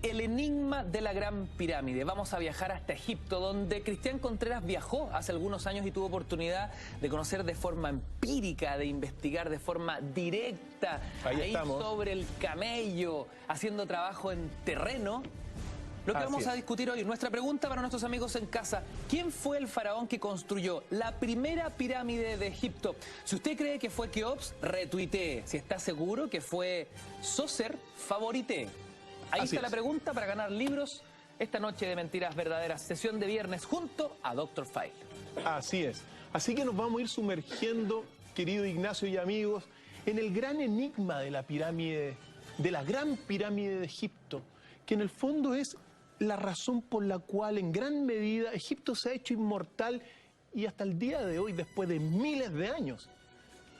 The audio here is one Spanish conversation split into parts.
El enigma de la Gran Pirámide. Vamos a viajar hasta Egipto, donde Cristian Contreras viajó hace algunos años y tuvo oportunidad de conocer de forma empírica, de investigar de forma directa, ahí sobre el camello, haciendo trabajo en terreno. Lo que vamos a discutir hoy, nuestra pregunta para nuestros amigos en casa: ¿quién fue el faraón que construyó la primera pirámide de Egipto? Si usted cree que fue Keops, retuitee. Si está seguro que fue Sócer, favorite. Ahí está la pregunta para ganar libros esta noche de Mentiras Verdaderas, sesión de viernes junto a Dr. File. Así es. Así que nos vamos a ir sumergiendo, querido Ignacio y amigos, en el gran enigma de la pirámide, de la Gran Pirámide de Egipto, que en el fondo es la razón por la cual en gran medida Egipto se ha hecho inmortal y hasta el día de hoy, después de miles de años,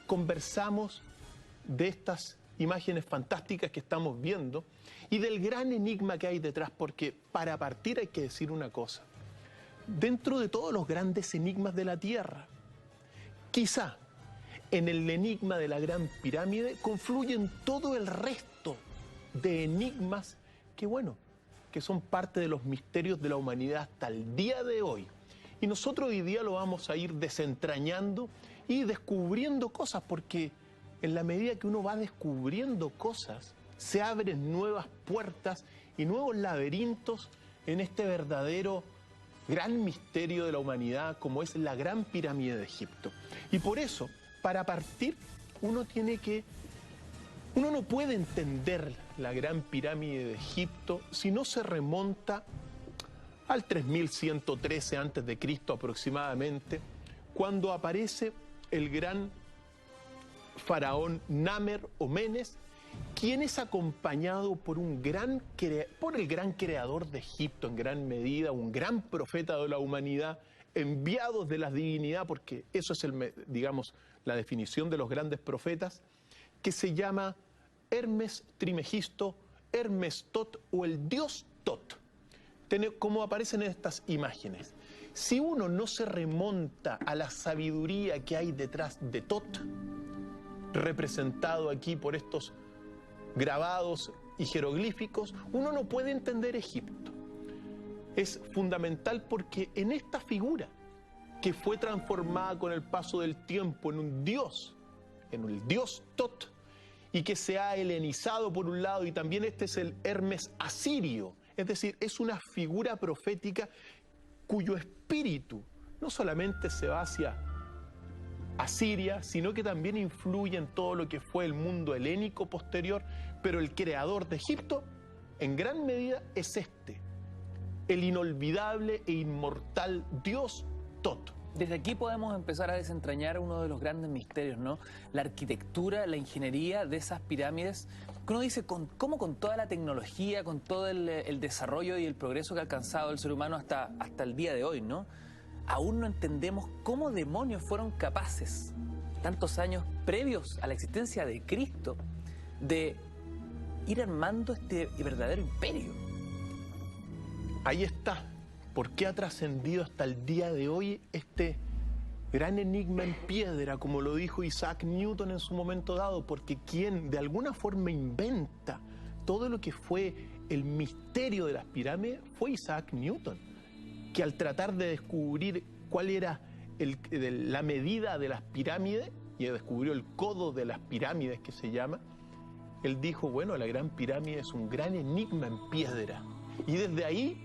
conversamos de estas imágenes fantásticas que estamos viendo y del gran enigma que hay detrás, porque para partir hay que decir una cosa: dentro de todos los grandes enigmas de la Tierra, quizá en el enigma de la Gran Pirámide confluyen todo el resto de enigmas que, bueno, que son parte de los misterios de la humanidad hasta el día de hoy. Y nosotros hoy día lo vamos a ir desentrañando y descubriendo cosas, porque en la medida que uno va descubriendo cosas, se abren nuevas puertas y nuevos laberintos en este verdadero gran misterio de la humanidad, como es la Gran Pirámide de Egipto. Y por eso, para partir, uno no puede entender la Gran Pirámide de Egipto si no se remonta al 3113 a.C. aproximadamente, cuando aparece el gran faraón Namer o Menes, quien es acompañado por el gran creador de Egipto en gran medida, un gran profeta de la humanidad, enviados de la divinidad, porque eso es, digamos, la definición de los grandes profetas, que se llama Hermes Trimegisto, Hermes Tot o el dios Tot, como aparecen en estas imágenes. Si uno no se remonta a la sabiduría que hay detrás de Tot, representado aquí por estos grabados y jeroglíficos, uno no puede entender Egipto. Es fundamental porque en esta figura, que fue transformada con el paso del tiempo en un dios, en el dios Tot, y que se ha helenizado por un lado, y también este es el Hermes asirio, es decir, es una figura profética cuyo espíritu no solamente se va hacia Asiria, sino que también influye en todo lo que fue el mundo helénico posterior, pero el creador de Egipto, en gran medida, es el inolvidable e inmortal dios Tot. Desde aquí podemos empezar a desentrañar uno de los grandes misterios, ¿no? La arquitectura, la ingeniería de esas pirámides, que uno dice, cómo con toda la tecnología, con todo el desarrollo y el progreso que ha alcanzado el ser humano hasta el día de hoy, ¿no? Aún no entendemos cómo demonios fueron capaces, tantos años previos a la existencia de Cristo, de ir armando este verdadero imperio. Ahí está. ¿Por qué ha trascendido hasta el día de hoy este gran enigma en piedra, como lo dijo Isaac Newton en su momento dado? Porque quien de alguna forma inventa todo lo que fue el misterio de las pirámides fue Isaac Newton, que al tratar de descubrir cuál era la medida de las pirámides, y descubrió el codo de las pirámides, que se llama, él dijo, bueno, la Gran Pirámide es un gran enigma en piedra. Y desde ahí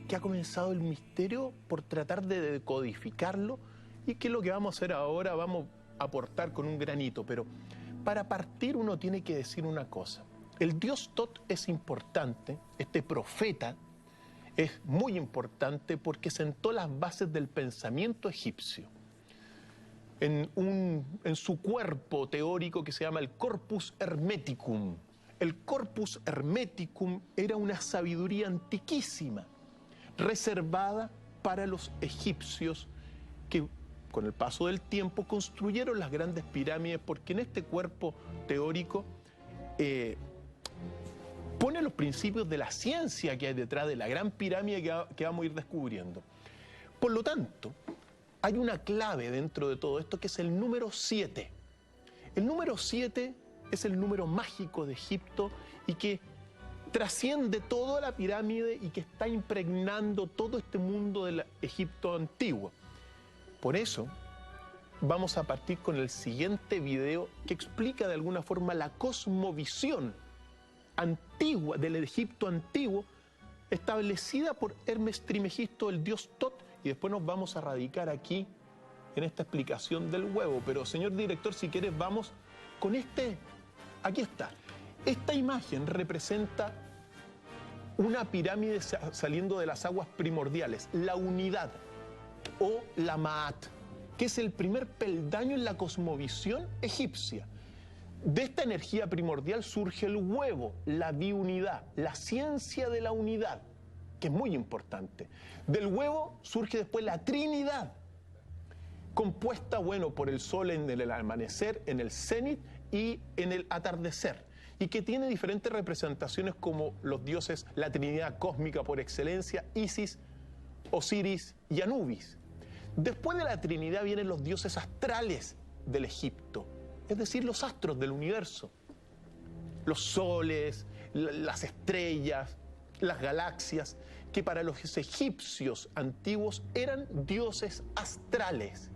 que ha comenzado el misterio por tratar de decodificarlo, y que es lo que vamos a hacer ahora, vamos a aportar con un granito. Pero para partir uno tiene que decir una cosa: el dios Tot es importante, este profeta es muy importante porque sentó las bases del pensamiento egipcio en su cuerpo teórico que se llama el Corpus Hermeticum. El Corpus Hermeticum era una sabiduría antiquísima, reservada para los egipcios, que con el paso del tiempo construyeron las grandes pirámides, porque en este cuerpo teórico pone los principios de la ciencia que hay detrás de la Gran Pirámide que vamos a ir descubriendo. Por lo tanto, hay una clave dentro de todo esto, que es el número 7. El número 7 es el número mágico de Egipto y que trasciende toda la pirámide y que está impregnando todo este mundo del Egipto antiguo. Por eso vamos a partir con el siguiente video que explica de alguna forma la cosmovisión antigua del Egipto antiguo establecida por Hermes Trismegisto, el dios Tot, y después nos vamos a radicar aquí en esta explicación del huevo. Pero señor director, si quieres vamos con aquí está. Esta imagen representa una pirámide saliendo de las aguas primordiales, la unidad o la Maat, que es el primer peldaño en la cosmovisión egipcia. De esta energía primordial surge el huevo, la diunidad, la ciencia de la unidad, que es muy importante. Del huevo surge después la Trinidad, compuesta, bueno, por el sol en el amanecer, en el cenit y en el atardecer, y que tiene diferentes representaciones como los dioses, la Trinidad cósmica por excelencia, Isis, Osiris y Anubis. Después de la Trinidad vienen los dioses astrales del Egipto, es decir, los astros del universo, los soles, las estrellas, las galaxias, que para los egipcios antiguos eran dioses astrales.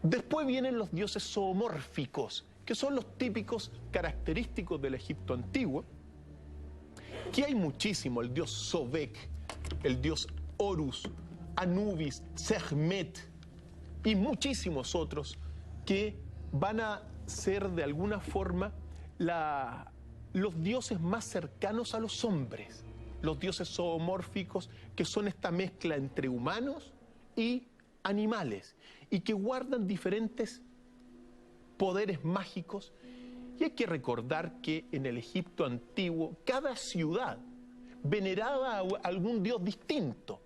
Después vienen los dioses zoomórficos, que son los típicos característicos del Egipto antiguo, que hay muchísimo: el dios Sobek, el dios Horus, Anubis, Sekhmet y muchísimos otros que van a ser de alguna forma los dioses más cercanos a los hombres, los dioses zoomórficos, que son esta mezcla entre humanos y animales y que guardan diferentes poderes mágicos. Y hay que recordar que en el Egipto antiguo cada ciudad veneraba a algún dios distinto.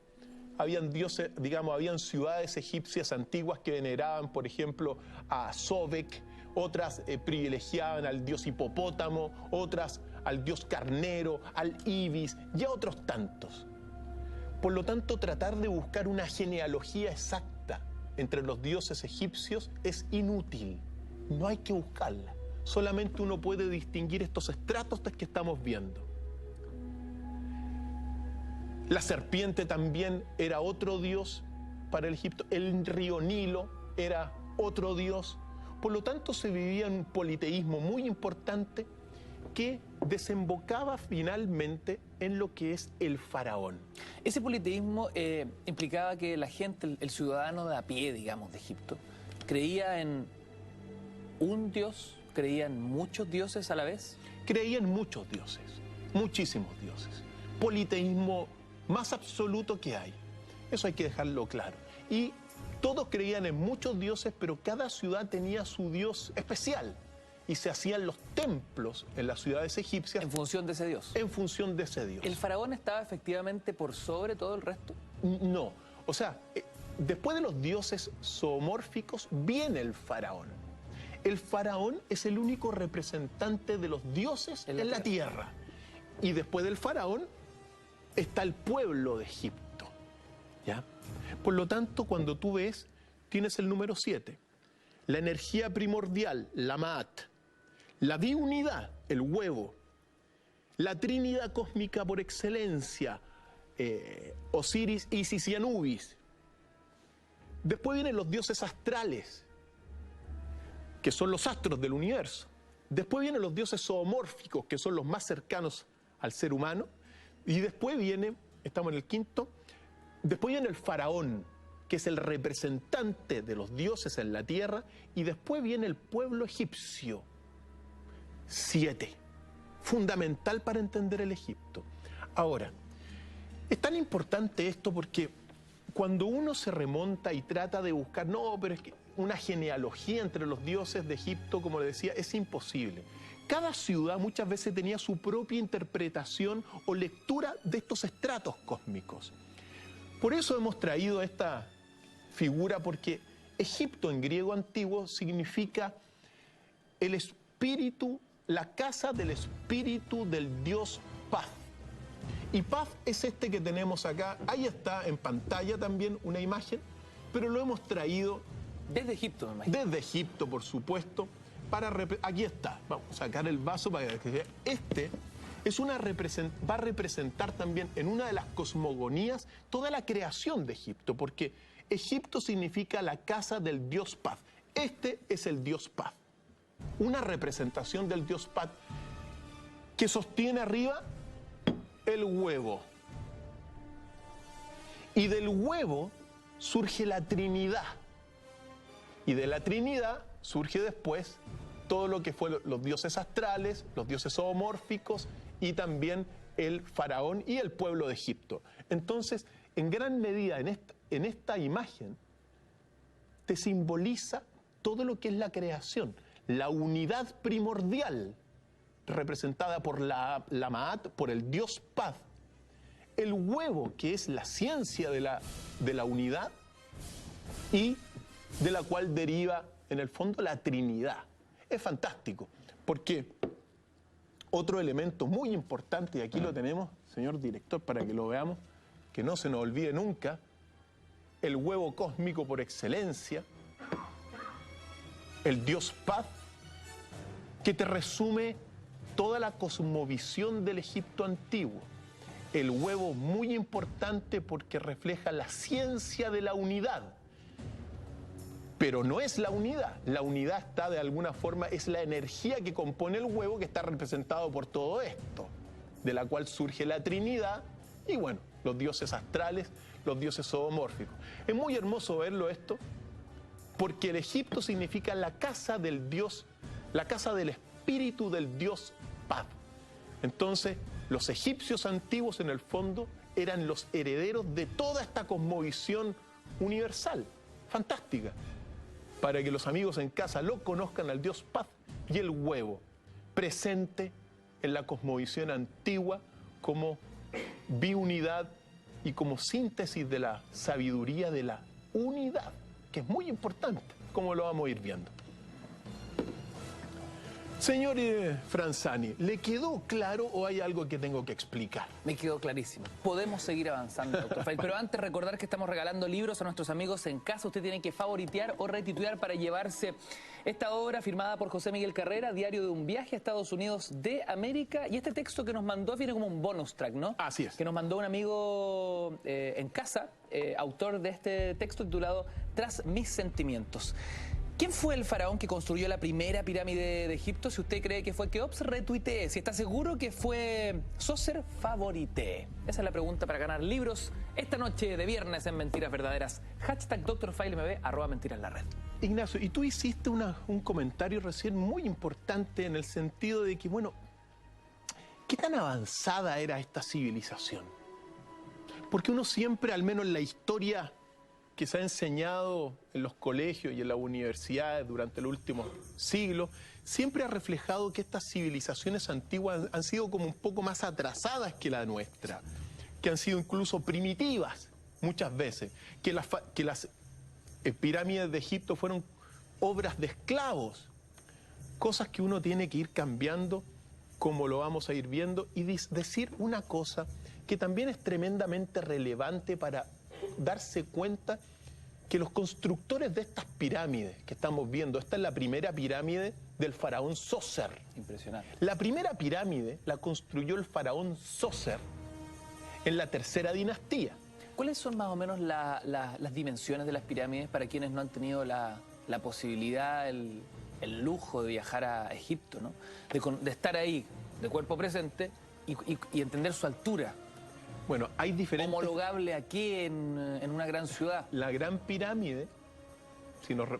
Habían dioses, digamos, habían ciudades egipcias antiguas que veneraban, por ejemplo, a Sobek, otras privilegiaban al dios hipopótamo, otras al dios carnero, al ibis y a otros tantos. Por lo tanto, tratar de buscar una genealogía exacta entre los dioses egipcios es inútil. No hay que buscarla. Solamente uno puede distinguir estos estratos que estamos viendo. La serpiente también era otro dios para el Egipto. El río Nilo era otro dios. Por lo tanto, se vivía un politeísmo muy importante que desembocaba finalmente en lo que es el faraón. Ese politeísmo implicaba que la gente, el ciudadano de a pie, digamos, de Egipto, creía en un dios, creía en muchos dioses a la vez. Creía en muchos dioses, muchísimos dioses. Politeísmo más absoluto que hay. Eso hay que dejarlo claro. Y todos creían en muchos dioses, pero cada ciudad tenía su dios especial. Y se hacían los templos en las ciudades egipcias. En función de ese dios. En función de ese dios. ¿El faraón estaba efectivamente por sobre todo el resto? No. O sea, después de los dioses zoomórficos viene el faraón. El faraón es el único representante de los dioses en la tierra. Y después del faraón está el pueblo de Egipto, ¿ya? Por lo tanto, cuando tú ves, tienes el número 7, la energía primordial, la Maat, la diunidad, el huevo, la Trinidad cósmica por excelencia, Osiris, Isis y Anubis. Después vienen los dioses astrales, que son los astros del universo. Después vienen los dioses zoomórficos, que son los más cercanos al ser humano. Y después viene, estamos en el 5, después viene el faraón, que es el representante de los dioses en la tierra, y después viene el pueblo egipcio. 7, fundamental para entender el Egipto. Ahora, es tan importante esto porque cuando uno se remonta y trata de buscar, no, pero es que una genealogía entre los dioses de Egipto, como le decía, es imposible. Cada ciudad muchas veces tenía su propia interpretación o lectura de estos estratos cósmicos. Por eso hemos traído esta figura, porque Egipto en griego antiguo significa el espíritu, la casa del espíritu del dios Paf. Y Paf es este que tenemos acá. Ahí está en pantalla también una imagen, pero lo hemos traído desde Egipto, me imagino. Desde Egipto, por supuesto. Aquí está, vamos a sacar el vaso para que vean. Este va a representar también en una de las cosmogonías toda la creación de Egipto, porque Egipto significa la casa del Dios Paz. Este es el Dios Paz, una representación del Dios Paz que sostiene arriba el huevo. Y del huevo surge la Trinidad. Y de la Trinidad surge después todo lo que fue los dioses astrales, los dioses zoomórficos y también el faraón y el pueblo de Egipto. Entonces, en gran medida, en esta imagen, te simboliza todo lo que es la creación, la unidad primordial, representada por la Maat, por el Dios Paz, el huevo, que es la ciencia de la unidad, y de la cual deriva, en el fondo, la Trinidad. Es fantástico, porque otro elemento muy importante, y aquí lo tenemos, señor director, para que lo veamos, que no se nos olvide nunca, el huevo cósmico por excelencia, el Dios Paz, que te resume toda la cosmovisión del Egipto antiguo. El huevo muy importante porque refleja la ciencia de la unidad. Pero no es la unidad está de alguna forma, es la energía que compone el huevo que está representado por todo esto, de la cual surge la Trinidad y bueno, los dioses astrales, los dioses zoomórficos. Es muy hermoso verlo esto, porque el Egipto significa la casa del Dios, la casa del espíritu del Dios Paz. Entonces, los egipcios antiguos en el fondo eran los herederos de toda esta cosmovisión universal, fantástica, para que los amigos en casa lo conozcan al Dios Paz y el huevo, presente en la cosmovisión antigua como biunidad y como síntesis de la sabiduría de la unidad, que es muy importante, como lo vamos a ir viendo. Señor Franzani, ¿le quedó claro o hay algo que tengo que explicar? Me quedó clarísimo. Podemos seguir avanzando, doctor Fail. Pero antes, recordar que estamos regalando libros a nuestros amigos en casa. Usted tiene que favoritear o retuitear para llevarse esta obra firmada por José Miguel Carrera, Diario de un viaje a Estados Unidos de América. Y este texto que nos mandó viene como un bonus track, ¿no? Así es. Que nos mandó un amigo en casa, autor de este texto titulado Tras mis sentimientos. ¿Quién fue el faraón que construyó la primera pirámide de Egipto? Si usted cree que fue Keops, retuitee. Si está seguro que fue Zoser, favoritee. Esa es la pregunta para ganar libros esta noche de viernes en Mentiras Verdaderas. Hashtag DrFailMB, @mentiras-la-red. Ignacio, y tú hiciste un comentario recién muy importante en el sentido de que, bueno, ¿qué tan avanzada era esta civilización? Porque uno siempre, al menos en la historia que se ha enseñado en los colegios y en las universidades durante el último siglo, siempre ha reflejado que estas civilizaciones antiguas han sido como un poco más atrasadas que la nuestra, que han sido incluso primitivas muchas veces, que las pirámides de Egipto fueron obras de esclavos, cosas que uno tiene que ir cambiando, como lo vamos a ir viendo, y decir una cosa que también es tremendamente relevante para darse cuenta que los constructores de estas pirámides que estamos viendo, esta es la primera pirámide del faraón Zoser. Impresionante. La primera pirámide la construyó el faraón Zoser en la tercera dinastía. ¿Cuáles son más o menos las dimensiones de las pirámides para quienes no han tenido la posibilidad, el lujo de viajar a Egipto, ¿no? De estar ahí, de cuerpo presente, y entender su altura? Bueno, hay diferentes... Homologable aquí en una gran ciudad. La Gran Pirámide,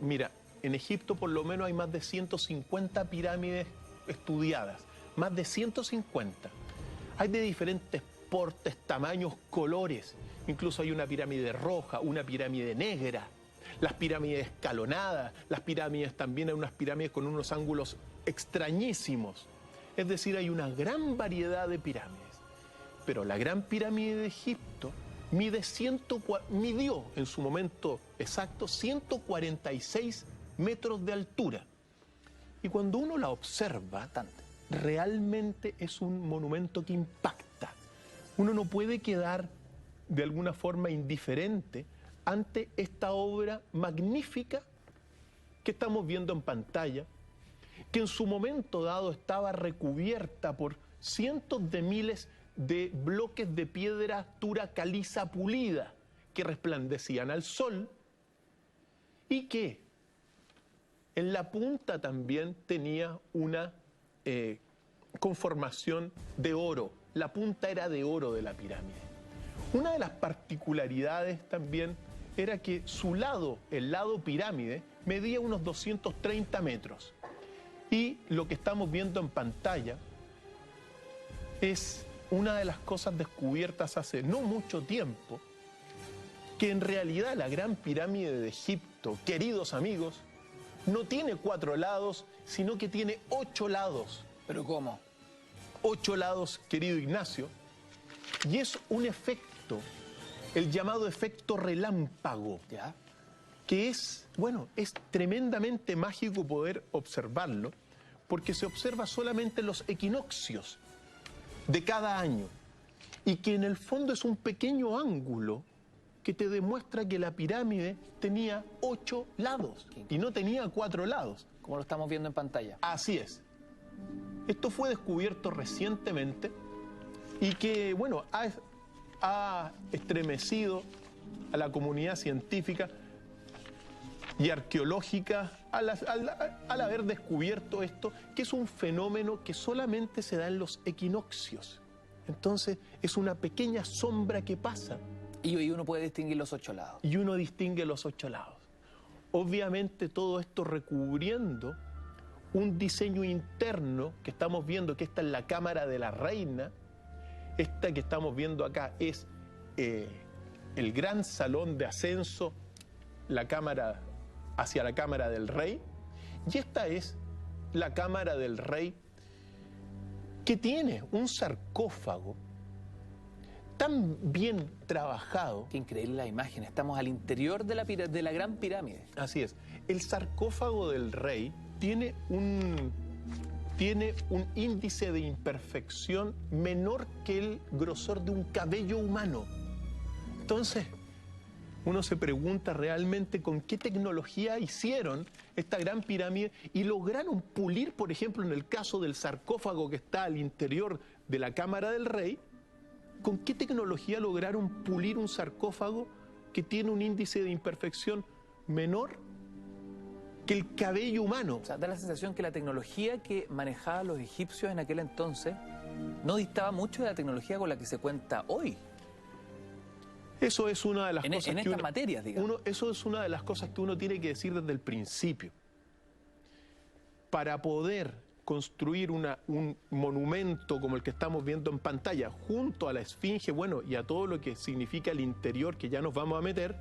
mira, en Egipto por lo menos hay más de 150 pirámides estudiadas, más de 150. Hay de diferentes portes, tamaños, colores. Incluso hay una pirámide roja, una pirámide negra, las pirámides escalonadas, las pirámides también hay unas pirámides con unos ángulos extrañísimos. Es decir, hay una gran variedad de pirámides. Pero la Gran Pirámide de Egipto midió en su momento exacto 146 metros de altura. Y cuando uno la observa, realmente es un monumento que impacta. Uno no puede quedar de alguna forma indiferente ante esta obra magnífica que estamos viendo en pantalla, que en su momento dado estaba recubierta por cientos de miles de bloques de piedra dura caliza pulida que resplandecían al sol y que en la punta también tenía una conformación de oro. La punta era de oro de la pirámide. Una de las particularidades también era que su lado, el lado pirámide, medía unos 230 metros. Y lo que estamos viendo en pantalla es una de las cosas descubiertas hace no mucho tiempo, que en realidad la Gran Pirámide de Egipto, queridos amigos, no tiene 4 lados, sino que tiene 8 lados. ¿Pero cómo? 8 lados, querido Ignacio, y es un efecto, el llamado efecto relámpago, ¿Ya? que es, bueno, es tremendamente mágico poder observarlo, porque se observa solamente en los equinoccios de cada año, y que en el fondo es un pequeño ángulo que te demuestra que la pirámide tenía 8 lados y no tenía 4 lados. Como lo estamos viendo en pantalla. Así es. Esto fue descubierto recientemente y que, bueno, ha estremecido a la comunidad científica y arqueológica al haber descubierto esto, que es un fenómeno que solamente se da en los equinoccios. Entonces, es una pequeña sombra que pasa. Y uno puede distinguir los 8 lados. Y uno distingue los 8 lados. Obviamente todo esto recubriendo un diseño interno que estamos viendo, que esta es la cámara de la reina. Esta que estamos viendo acá es el gran salón de ascenso, la cámara hacia la cámara del rey. Y esta es la cámara del rey, que tiene un sarcófago tan bien trabajado. Qué increíble la imagen. Estamos al interior de la Gran Pirámide. Así es. El sarcófago del rey tiene un índice de imperfección menor que el grosor de un cabello humano. Entonces, uno se pregunta realmente con qué tecnología hicieron esta Gran Pirámide y lograron pulir, por ejemplo, en el caso del sarcófago que está al interior de la cámara del rey, ¿con qué tecnología lograron pulir un sarcófago que tiene un índice de imperfección menor que el cabello humano? O sea, da la sensación que la tecnología que manejaban los egipcios en aquel entonces no distaba mucho de la tecnología con la que se cuenta hoy. Eso es una de las cosas en estas materias, digamos. Eso es una de las cosas que uno tiene que decir desde el principio. Para poder construir un monumento como el que estamos viendo en pantalla, junto a la esfinge, bueno, y a todo lo que significa el interior, que ya nos vamos a meter,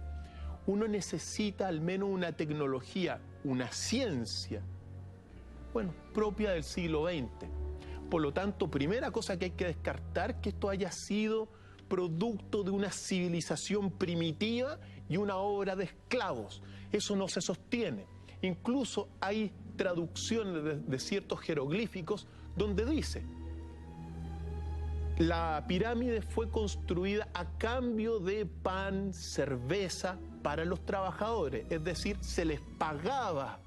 uno necesita al menos una tecnología, una ciencia, bueno, propia del siglo XX. Por lo tanto, primera cosa que hay que descartar, que esto haya sido producto de una civilización primitiva y una obra de esclavos. Eso no se sostiene. Incluso hay traducciones de ciertos jeroglíficos donde dice: la pirámide fue construida a cambio de pan, cerveza para los trabajadores. Es decir, se les pagaba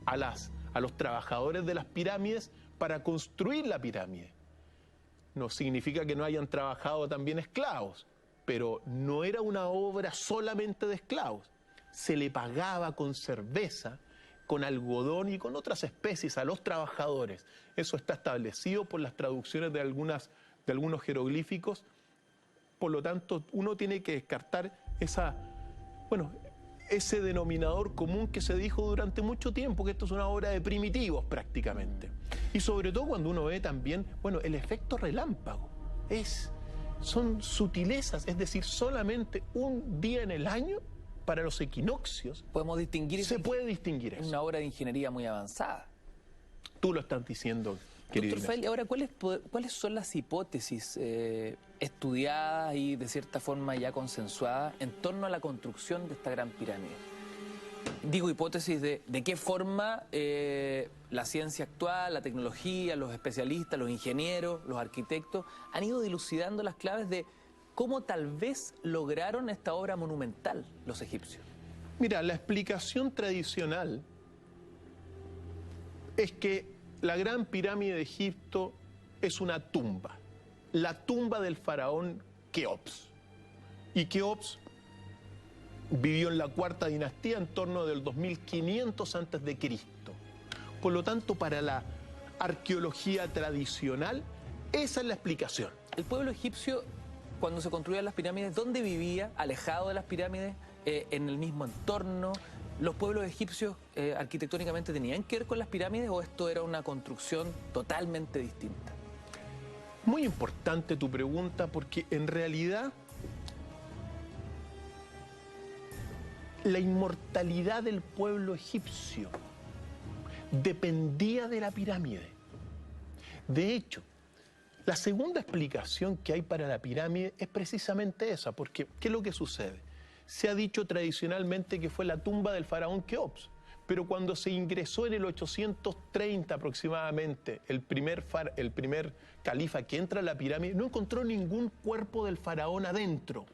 a los trabajadores de las pirámides para construir la pirámide. No significa que no hayan trabajado también esclavos, pero no era una obra solamente de esclavos. Se le pagaba con cerveza, con algodón y con otras especies a los trabajadores. Eso está establecido por las traducciones de algunos jeroglíficos. Por lo tanto, uno tiene que descartar ese denominador común que se dijo durante mucho tiempo, que esto es una obra de primitivos prácticamente. Y sobre todo cuando uno ve también, bueno, el efecto relámpago. Son sutilezas, es decir, solamente un día en el año para los equinoccios podemos distinguir. Se puede distinguir eso. Es una obra de ingeniería muy avanzada. Tú lo estás diciendo, querido Doctor Faili, ahora, ¿cuáles son las hipótesis estudiadas y de cierta forma ya consensuadas en torno a la construcción de esta Gran Pirámide? Digo hipótesis de qué forma la ciencia actual, la tecnología, los especialistas, los ingenieros, los arquitectos han ido dilucidando las claves de cómo tal vez lograron esta obra monumental los egipcios. Mira, la explicación tradicional es que la Gran Pirámide de Egipto es una tumba, la tumba del faraón Keops. Y Keops vivió en la cuarta dinastía en torno del 2500 a.C. Por lo tanto, para la arqueología tradicional, esa es la explicación. El pueblo egipcio, cuando se construían las pirámides, ¿dónde vivía? ¿Alejado de las pirámides? ¿En el mismo entorno? ¿Los pueblos egipcios arquitectónicamente tenían que ver con las pirámides o esto era una construcción totalmente distinta? Muy importante tu pregunta, porque en realidad la inmortalidad del pueblo egipcio dependía de la pirámide. De hecho, la segunda explicación que hay para la pirámide es precisamente esa, porque ¿qué es lo que sucede? Se ha dicho tradicionalmente que fue la tumba del faraón Keops, pero cuando se ingresó en el 830 aproximadamente, el primer califa que entra a la pirámide no encontró ningún cuerpo del faraón adentro.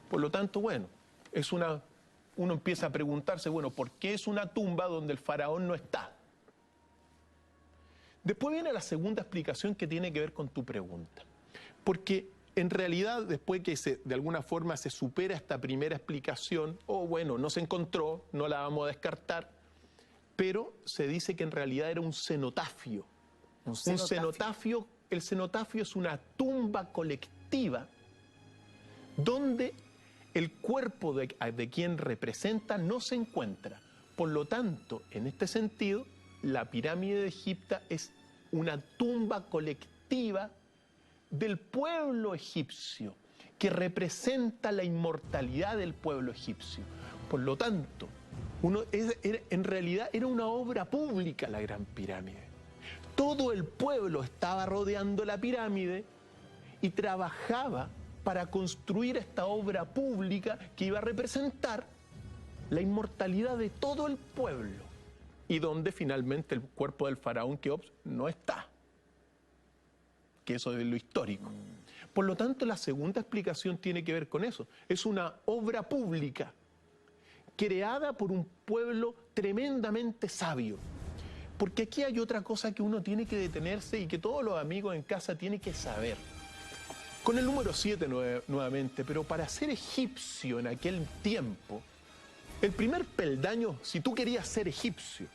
Por lo tanto, bueno, uno empieza a preguntarse, bueno, ¿por qué es una tumba donde el faraón no está? Después viene la segunda explicación que tiene que ver con tu pregunta. Porque en realidad, después que de alguna forma se supera esta primera explicación, o bueno, no se encontró, no la vamos a descartar, pero se dice que en realidad era un cenotafio. Un cenotafio, el cenotafio es una tumba colectiva donde el cuerpo de quien representa no se encuentra. Por lo tanto, en este sentido, la pirámide de Egipto es una tumba colectiva del pueblo egipcio, que representa la inmortalidad del pueblo egipcio. Por lo tanto, en realidad era una obra pública la Gran Pirámide. Todo el pueblo estaba rodeando la pirámide y trabajaba para construir esta obra pública que iba a representar la inmortalidad de todo el pueblo, y donde finalmente el cuerpo del faraón Keops no está, que eso es lo histórico. Por lo tanto, la segunda explicación tiene que ver con eso. Es una obra pública creada por un pueblo tremendamente sabio. Porque aquí hay otra cosa que uno tiene que detenerse y que todos los amigos en casa tienen que saber. Con el número 7 nuevamente, pero para ser egipcio en aquel tiempo, el primer peldaño, si tú querías ser egipcio,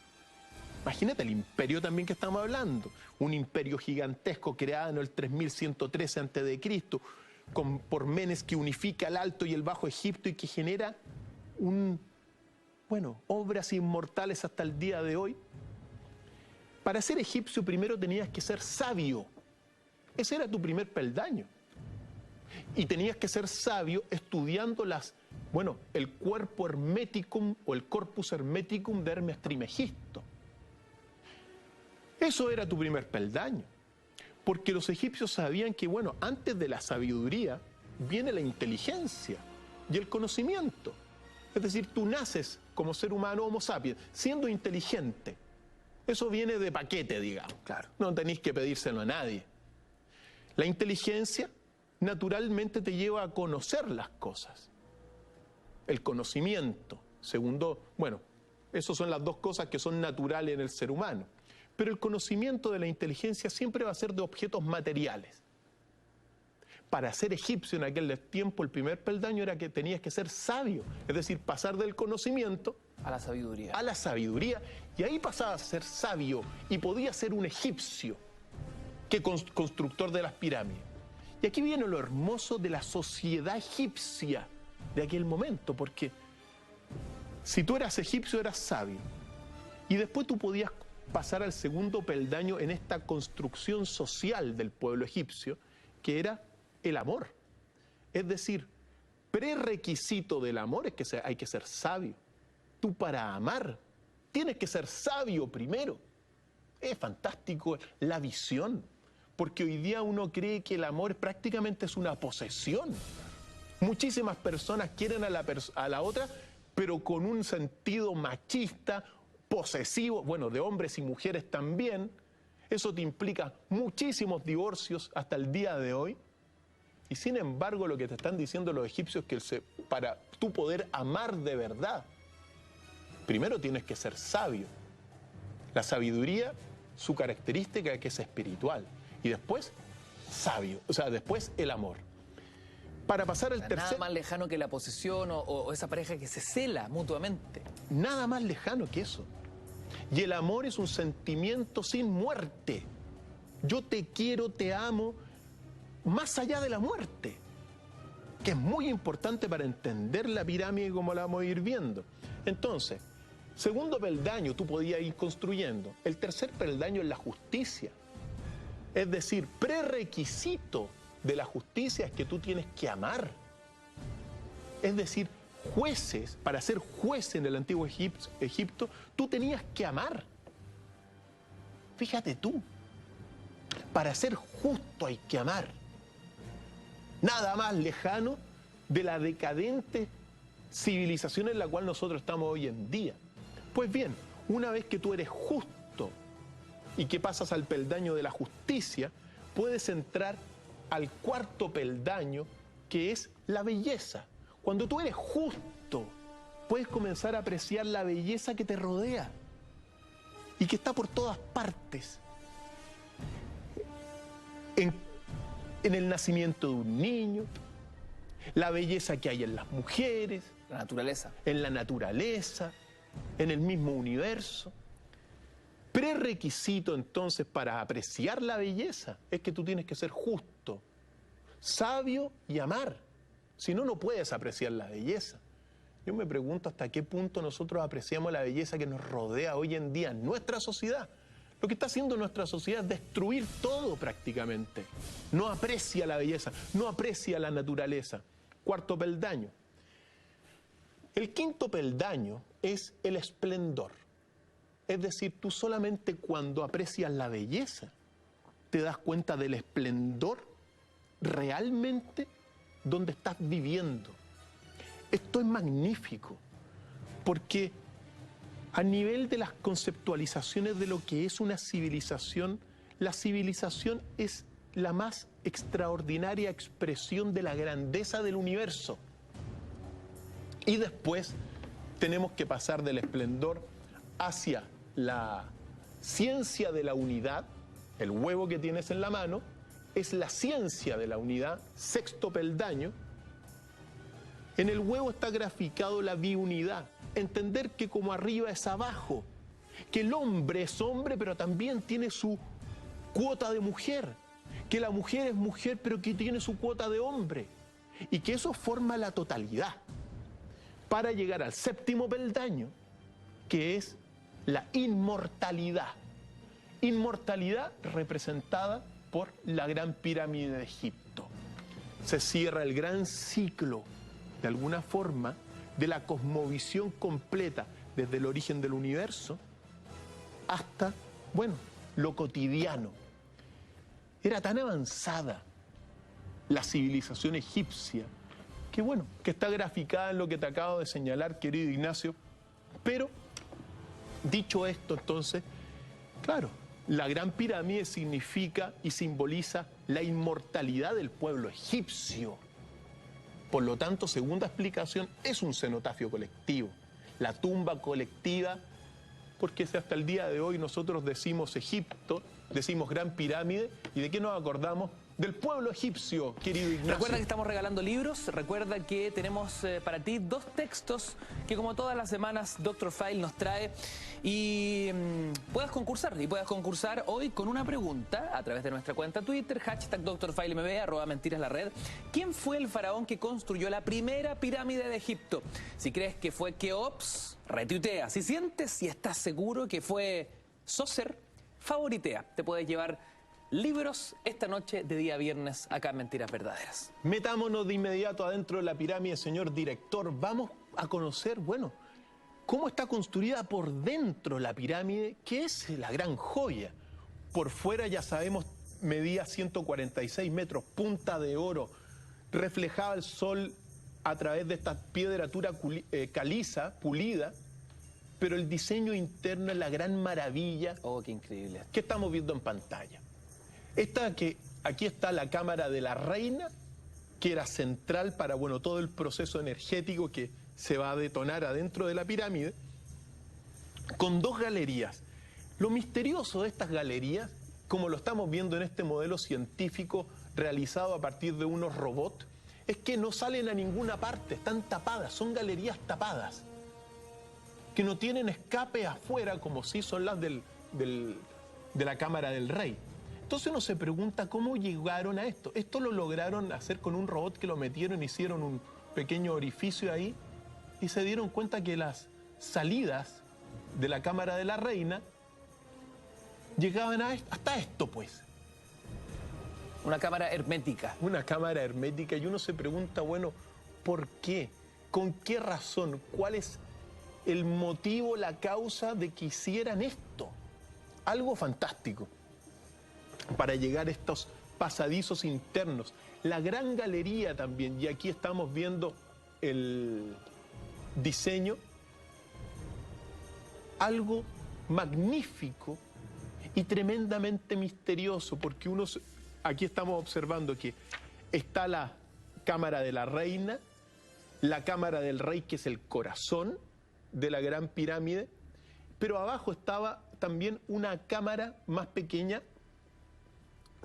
imagínate el imperio también que estamos hablando, un imperio gigantesco creado en el 3113 a.C., por Menes, que unifica el Alto y el Bajo Egipto y que genera obras inmortales hasta el día de hoy. Para ser egipcio primero tenías que ser sabio. Ese era tu primer peldaño. Y tenías que ser sabio estudiando el cuerpo hermeticum o el corpus hermeticum de Hermes Trismegisto. Eso era tu primer peldaño. Porque los egipcios sabían que, antes de la sabiduría viene la inteligencia y el conocimiento. Es decir, tú naces como ser humano Homo sapiens, siendo inteligente. Eso viene de paquete, digamos. Claro. No tenéis que pedírselo a nadie. La inteligencia naturalmente te lleva a conocer las cosas. El conocimiento, esas son las dos cosas que son naturales en el ser humano. Pero el conocimiento de la inteligencia siempre va a ser de objetos materiales. Para ser egipcio en aquel tiempo, el primer peldaño era que tenías que ser sabio, es decir, pasar del conocimiento a la sabiduría. A la sabiduría, y ahí pasabas a ser sabio y podías ser un egipcio que constructor de las pirámides. Y aquí viene lo hermoso de la sociedad egipcia de aquel momento, porque si tú eras egipcio eras sabio, y después tú podías pasar al segundo peldaño en esta construcción social del pueblo egipcio, que era el amor. Es decir, prerequisito del amor es que hay que ser sabio. Tú para amar tienes que ser sabio primero. Es fantástico la visión, porque hoy día uno cree que el amor prácticamente es una posesión. Muchísimas personas quieren a la otra, pero con un sentido machista, posesivo, de hombres y mujeres también. Eso te implica muchísimos divorcios hasta el día de hoy. Y sin embargo, lo que te están diciendo los egipcios es que para tú poder amar de verdad, primero tienes que ser sabio. La sabiduría, su característica es que es espiritual. y después sabio, o sea, después el amor. Para pasar al Nada tercer... más lejano que la posesión o esa pareja que se cela mutuamente. Nada más lejano que eso. Y el amor es un sentimiento sin muerte. Yo te quiero, te amo, más allá de la muerte, que es muy importante para entender la pirámide como la vamos a ir viendo. Entonces, segundo peldaño tú podías ir construyendo. El tercer peldaño es la justicia. Es decir, prerequisito de la justicia es que tú tienes que amar. Es decir, jueces, para ser juez en el antiguo Egipto, tú tenías que amar. Fíjate tú, para ser justo hay que amar. Nada más lejano de la decadente civilización en la cual nosotros estamos hoy en día. Pues bien, una vez que tú eres justo y que pasas al peldaño de la justicia, puedes entrar al cuarto peldaño, que es la belleza. Cuando tú eres justo, puedes comenzar a apreciar la belleza que te rodea y que está por todas partes. En el nacimiento de un niño, la belleza que hay en las mujeres, La naturaleza. en la naturaleza, en el mismo universo. Prerequisito entonces para apreciar la belleza es que tú tienes que ser justo, sabio y amar. Si no, no puedes apreciar la belleza. Yo me pregunto hasta qué punto nosotros apreciamos la belleza que nos rodea hoy en día en nuestra sociedad. Lo que está haciendo nuestra sociedad es destruir todo prácticamente. No aprecia la belleza, no aprecia la naturaleza. Cuarto peldaño. El quinto peldaño es el esplendor. Es decir, tú solamente cuando aprecias la belleza te das cuenta del esplendor realmente donde estás viviendo. Esto es magnífico, porque a nivel de las conceptualizaciones de lo que es una civilización, la civilización es la más extraordinaria expresión de la grandeza del universo. Y después tenemos que pasar del esplendor hacia la ciencia de la unidad. El huevo que tienes en la mano es la ciencia de la unidad, sexto peldaño. En el huevo está graficado la biunidad. Entender que como arriba es abajo, que el hombre es hombre, pero también tiene su cuota de mujer, que la mujer es mujer, pero que tiene su cuota de hombre, y que eso forma la totalidad, para llegar al séptimo peldaño, que es la inmortalidad. Inmortalidad representada por la gran pirámide de Egipto. Se cierra el gran ciclo, de alguna forma, de la cosmovisión completa, desde el origen del universo hasta, bueno, lo cotidiano. Era tan avanzada la civilización egipcia que, bueno, que está graficada en lo que te acabo de señalar, querido Ignacio. Pero, dicho esto, entonces, claro, la gran pirámide significa y simboliza la inmortalidad del pueblo egipcio. Por lo tanto, segunda explicación, es un cenotafio colectivo, la tumba colectiva, porque si hasta el día de hoy nosotros decimos Egipto, decimos Gran Pirámide, ¿y de qué nos acordamos? Del pueblo egipcio, querido Ignacio. Recuerda que estamos regalando libros, recuerda que tenemos para ti 2 textos que como todas las semanas Dr. File nos trae y puedas concursar hoy con una pregunta a través de nuestra cuenta Twitter, hashtag DrFileMB, @mentiras_la_red. ¿Quién fue el faraón que construyó la primera pirámide de Egipto? Si crees que fue Keops, retuitea. Si sientes y estás seguro que fue Sócer, favoritea. Te puedes llevar libros esta noche de día viernes acá en Mentiras Verdaderas. Metámonos de inmediato adentro de la pirámide, señor director. Vamos a conocer, bueno, cómo está construida por dentro la pirámide, que es la gran joya. Por fuera, ya sabemos, medía 146 metros, punta de oro, reflejaba el sol a través de esta piedratura caliza, pulida, pero el diseño interno es la gran maravilla. Oh, qué increíble. Que estamos viendo en pantalla. Aquí está la cámara de la reina, que era central para, bueno, todo el proceso energético que se va a detonar adentro de la pirámide, con 2 galerías. Lo misterioso de estas galerías como lo estamos viendo en este modelo científico realizado a partir de unos robots, es que no salen a ninguna parte, están tapadas, son galerías tapadas, que no tienen escape afuera como sí son las de la Cámara del Rey. Entonces uno se pregunta cómo llegaron a esto. Esto lo lograron hacer con un robot que lo metieron, hicieron un pequeño orificio ahí y se dieron cuenta que las salidas de la Cámara de la Reina llegaban hasta esto, pues. Una cámara hermética. Una cámara hermética, y uno se pregunta, bueno, ¿por qué? ¿Con qué razón? ¿Cuál es el motivo, la causa de que hicieran esto? Algo fantástico para llegar a estos pasadizos internos. La gran galería también, y aquí estamos viendo el diseño, algo magnífico y tremendamente misterioso, porque aquí estamos observando que está la Cámara de la Reina, la Cámara del Rey, que es el corazón de la Gran Pirámide, pero abajo estaba también una cámara más pequeña,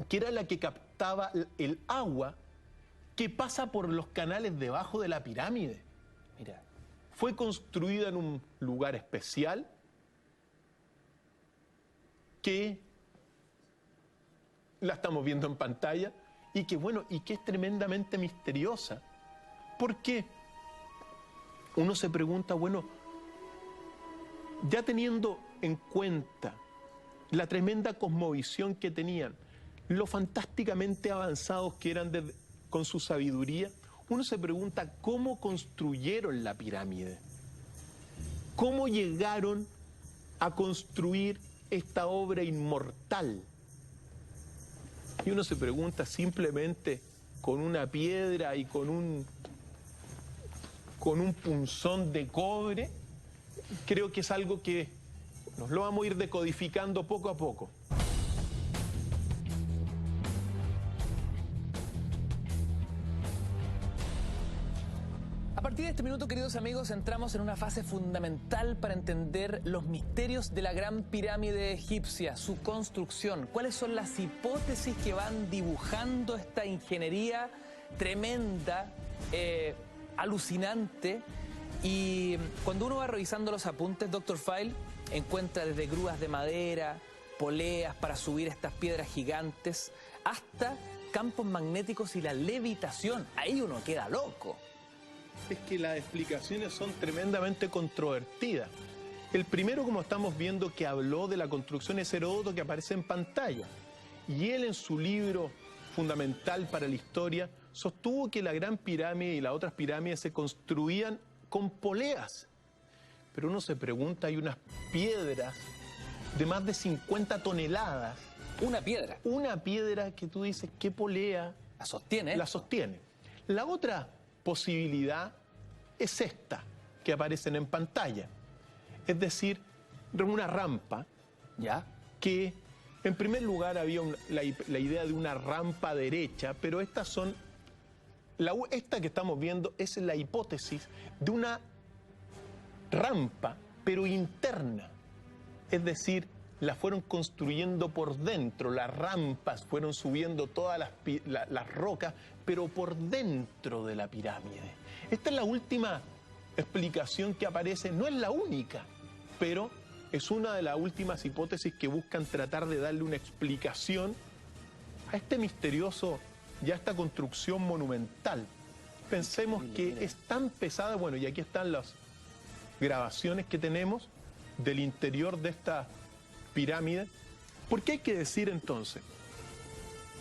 que era la que captaba el agua que pasa por los canales debajo de la pirámide. Mira. Fue construida en un lugar especial que la estamos viendo en pantalla y que, bueno, y que es tremendamente misteriosa. Porque uno se pregunta, bueno, ya teniendo en cuenta la tremenda cosmovisión que tenían, lo fantásticamente avanzados que eran con su sabiduría, uno se pregunta cómo construyeron la pirámide, cómo llegaron a construir esta obra inmortal. Y uno se pregunta simplemente con una piedra y con un punzón de cobre. Creo que es algo que nos lo vamos a ir decodificando poco a poco. A partir de este minuto, queridos amigos, entramos en una fase fundamental para entender los misterios de la Gran Pirámide egipcia, su construcción, cuáles son las hipótesis que van dibujando esta ingeniería tremenda, alucinante. Y cuando uno va revisando los apuntes, Dr. File encuentra desde grúas de madera, poleas para subir estas piedras gigantes, hasta campos magnéticos y la levitación. Ahí uno queda loco. Es que las explicaciones son tremendamente controvertidas. El primero, como estamos viendo, que habló de la construcción es Heródoto, que aparece en pantalla. Y él, en su libro fundamental para la historia, sostuvo que la Gran Pirámide y las otras pirámides se construían con poleas. Pero uno se pregunta, hay unas piedras de más de 50 toneladas. Una piedra. Una piedra que tú dices, ¿qué polea? La sostiene. La sostiene. La otra posibilidad es esta, que aparecen en pantalla. Es decir, una rampa, ¿ya? Que en primer lugar había la idea de una rampa derecha, pero esta que estamos viendo es la hipótesis de una rampa, pero interna. Es decir, la fueron construyendo por dentro, las rampas fueron subiendo todas las rocas, pero por dentro de la pirámide. Esta es la última explicación que aparece, no es la única, pero es una de las últimas hipótesis que buscan tratar de darle una explicación a este misterioso, ya esta construcción monumental. Pensemos que es tan pesada, bueno, y aquí están las grabaciones que tenemos del interior de esta pirámide. ¿Por qué hay que decir entonces?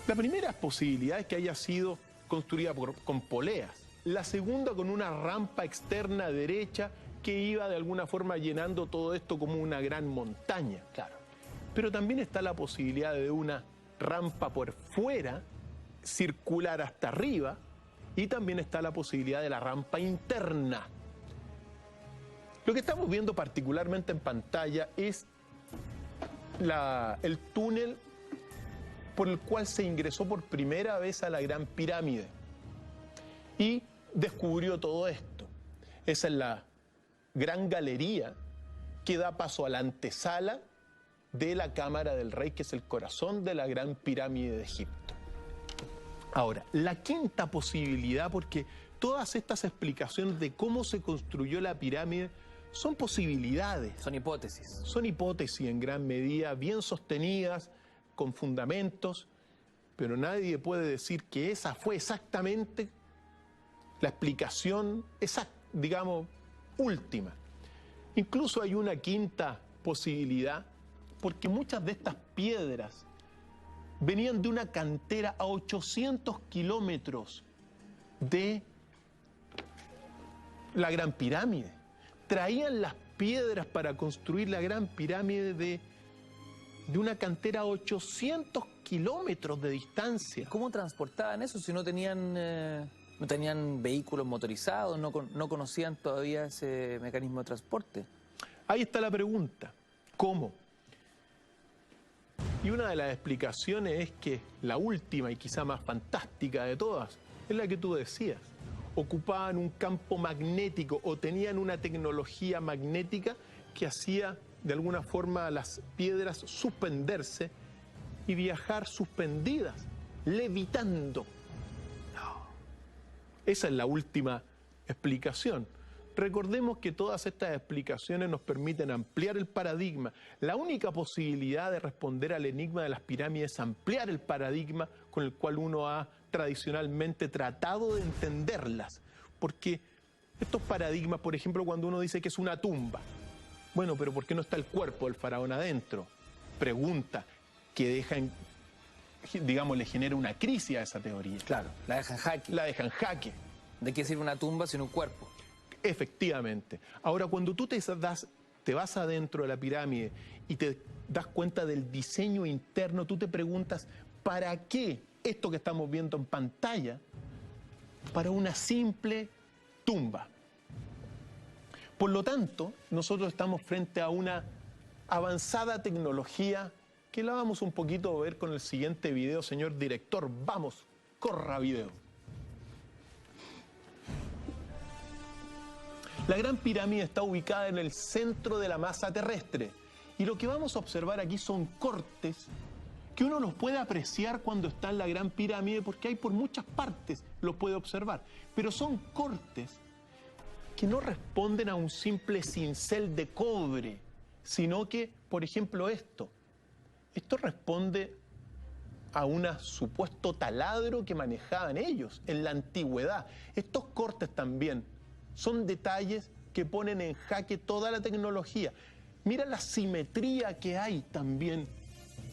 La primera posibilidad es que haya sido construida con poleas. La segunda, con una rampa externa derecha que iba de alguna forma llenando todo esto como una gran montaña. Claro. Pero también está la posibilidad de una rampa por fuera, circular hasta arriba, y también está la posibilidad de la rampa interna. Lo que estamos viendo particularmente en pantalla es el túnel por el cual se ingresó por primera vez a la Gran Pirámide y descubrió todo esto. Esa es la gran galería que da paso a la antesala de la Cámara del Rey, que es el corazón de la Gran Pirámide de Egipto. Ahora, la quinta posibilidad, porque todas estas explicaciones de cómo se construyó la pirámide son posibilidades. Son hipótesis. Son hipótesis en gran medida, bien sostenidas, con fundamentos, pero nadie puede decir que esa fue exactamente la explicación, digamos, última. Incluso hay una quinta posibilidad, porque muchas de estas piedras venían de una cantera a 800 kilómetros de la Gran Pirámide. Traían las piedras para construir la Gran Pirámide de una cantera a 800 kilómetros de distancia. ¿Cómo transportaban eso si no tenían vehículos motorizados, no conocían todavía ese mecanismo de transporte? Ahí está la pregunta, ¿cómo? Y una de las explicaciones es que la última y quizá más fantástica de todas es la que tú decías. Ocupaban un campo magnético o tenían una tecnología magnética que hacía de alguna forma a las piedras suspenderse y viajar suspendidas, levitando. Esa es la última explicación. Recordemos que todas estas explicaciones nos permiten ampliar el paradigma. La única posibilidad de responder al enigma de las pirámides es ampliar el paradigma con el cual uno ha tradicionalmente tratado de entenderlas. Porque estos paradigmas, por ejemplo, cuando uno dice que es una tumba, bueno, pero ¿por qué no está el cuerpo del faraón adentro? Pregunta que deja, digamos, le genera una crisis a esa teoría. Claro, la dejan jaque. La dejan jaque. ¿De qué sirve una tumba sin un cuerpo? Efectivamente. Ahora, cuando tú te vas adentro de la pirámide y te das cuenta del diseño interno, tú te preguntas, ¿para qué esto que estamos viendo en pantalla? Para una simple tumba. Por lo tanto, nosotros estamos frente a una avanzada tecnología que la vamos un poquito a ver con el siguiente video, señor director. Vamos, corra video. La Gran Pirámide está ubicada en el centro de la masa terrestre y lo que vamos a observar aquí son cortes que uno los puede apreciar cuando está en la Gran Pirámide porque hay por muchas partes, los puede observar, pero son cortes que no responden a un simple cincel de cobre, sino que, por ejemplo, esto responde a un supuesto taladro que manejaban ellos en la antigüedad. Estos cortes también son detalles que ponen en jaque toda la tecnología. Mira la simetría que hay también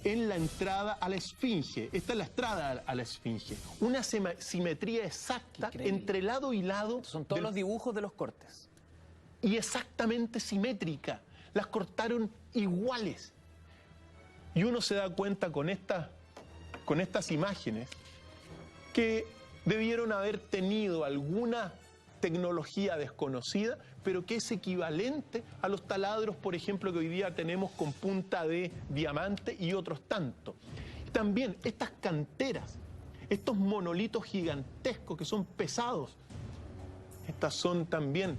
en la entrada a la Esfinge. Esta es la entrada a la Esfinge. Una simetría exacta. Increíble. Entre lado y lado. Son todos los dibujos de los cortes. Y exactamente simétrica. Las cortaron iguales. Y uno se da cuenta con estas imágenes que debieron haber tenido alguna tecnología desconocida, pero que es equivalente a los taladros, por ejemplo, que hoy día tenemos con punta de diamante y otros tantos. También estas canteras, estos monolitos gigantescos que son pesados, estas son también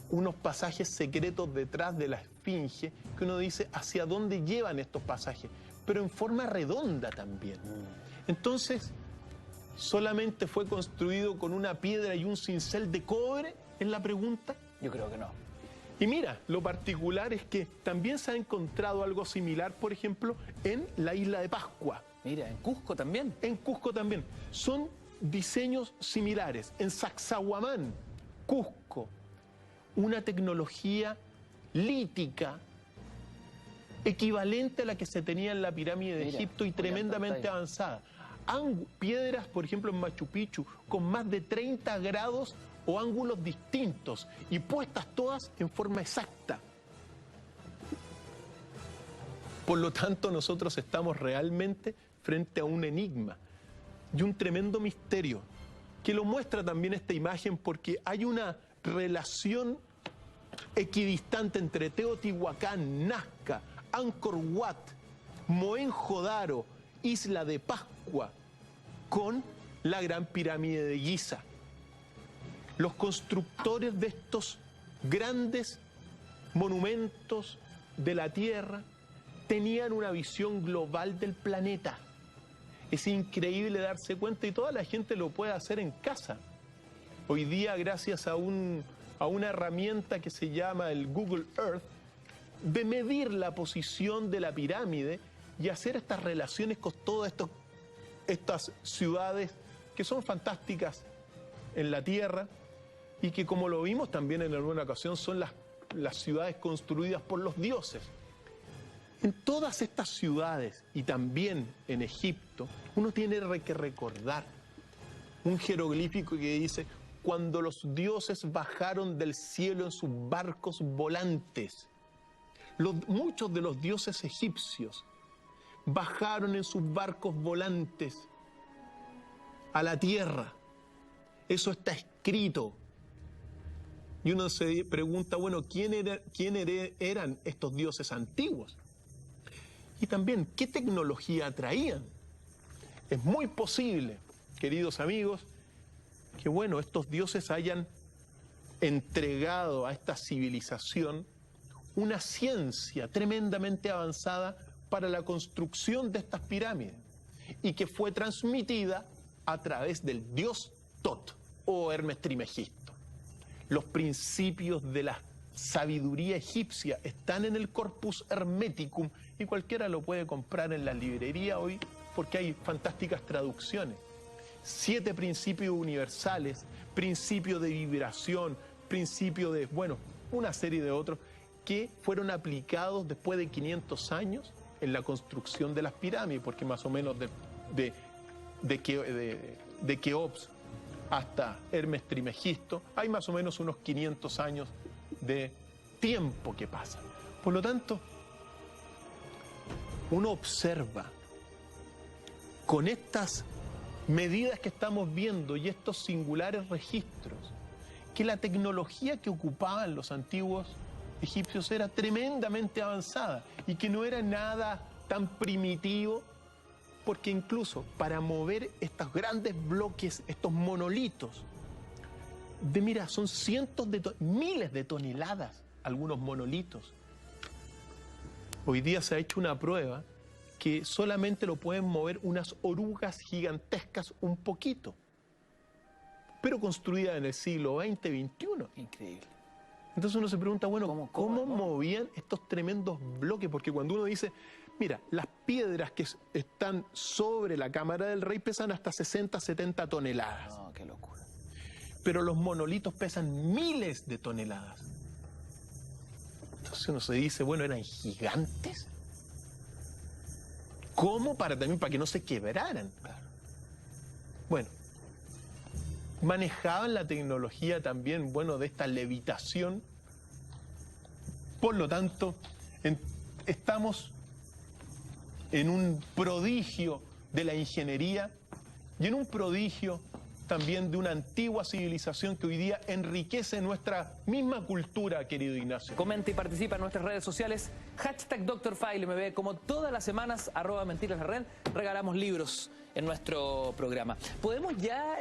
unos pasajes secretos detrás de la Esfinge, que uno dice hacia dónde llevan estos pasajes, pero en forma redonda también. Entonces, ¿solamente fue construido con una piedra y un cincel de cobre? ¿Es la pregunta? Yo creo que no. Y mira, lo particular es que también se ha encontrado algo similar, por ejemplo, en la isla de Pascua. Mira, en Cusco también. En Cusco también. Son diseños similares. En Sacsayhuamán, Cusco, una tecnología lítica equivalente a la que se tenía en la pirámide de Egipto y tremendamente avanzada. Piedras, por ejemplo, en Machu Picchu, con más de 30 grados o ángulos distintos y puestas todas en forma exacta. Por lo tanto, nosotros estamos realmente frente a un enigma y un tremendo misterio que lo muestra también esta imagen porque hay una relación equidistante entre Teotihuacán, Nazca, Angkor Wat, Mohenjo-Daro, Isla de Pascua, con la Gran Pirámide de Giza. Los constructores de estos grandes monumentos de la tierra tenían una visión global del planeta. Es increíble darse cuenta y toda la gente lo puede hacer en casa. Hoy día, gracias a una herramienta que se llama el Google Earth, de medir la posición de la pirámide y hacer estas relaciones con todas estas ciudades que son fantásticas en la Tierra y que, como lo vimos también en alguna ocasión, son las ciudades construidas por los dioses. En todas estas ciudades y también en Egipto, uno tiene que recordar un jeroglífico que dice: cuando los dioses bajaron del cielo en sus barcos volantes. Muchos de los dioses egipcios bajaron en sus barcos volantes a la tierra. Eso está escrito. Y uno se pregunta, bueno, ¿quién eran estos dioses antiguos? Y también, ¿qué tecnología traían? Es muy posible, queridos amigos, que bueno, estos dioses hayan entregado a esta civilización una ciencia tremendamente avanzada para la construcción de estas pirámides y que fue transmitida a través del dios Tot o Hermes Trismegisto. Los principios de la sabiduría egipcia están en el Corpus Hermeticum y cualquiera lo puede comprar en la librería hoy porque hay fantásticas traducciones. 7 principios universales, principio de vibración, principio de, bueno, una serie de otros que fueron aplicados después de 500 años en la construcción de las pirámides, porque más o menos de Keops hasta Hermes Trismegisto hay más o menos unos 500 años de tiempo que pasa. Por lo tanto, uno observa con estas medidas que estamos viendo y estos singulares registros que la tecnología que ocupaban los antiguos egipcios era tremendamente avanzada y que no era nada tan primitivo, porque incluso para mover estos grandes bloques, estos monolitos, mira, son miles de toneladas algunos monolitos. Hoy día se ha hecho una prueba que solamente lo pueden mover unas orugas gigantescas un poquito, pero construidas en el siglo XX, XXI. Increíble. Entonces uno se pregunta, bueno, ¿cómo movían estos tremendos bloques? Porque cuando uno dice, mira, las piedras que están sobre la cámara del rey pesan hasta 60, 70 toneladas. No, qué locura. Pero los monolitos pesan miles de toneladas. Entonces uno se dice, bueno, ¿eran gigantes? ¿Cómo? Para que no se quebraran. Claro. Bueno, manejaban la tecnología también, bueno, de esta levitación. Por lo tanto, estamos en un prodigio de la ingeniería y en un prodigio también de una antigua civilización que hoy día enriquece nuestra misma cultura, querido Ignacio. Comenta y participa en nuestras redes sociales, #DrFileMB, como todas las semanas, @Mentiras la Red, regalamos libros en nuestro programa. ¿Podemos ya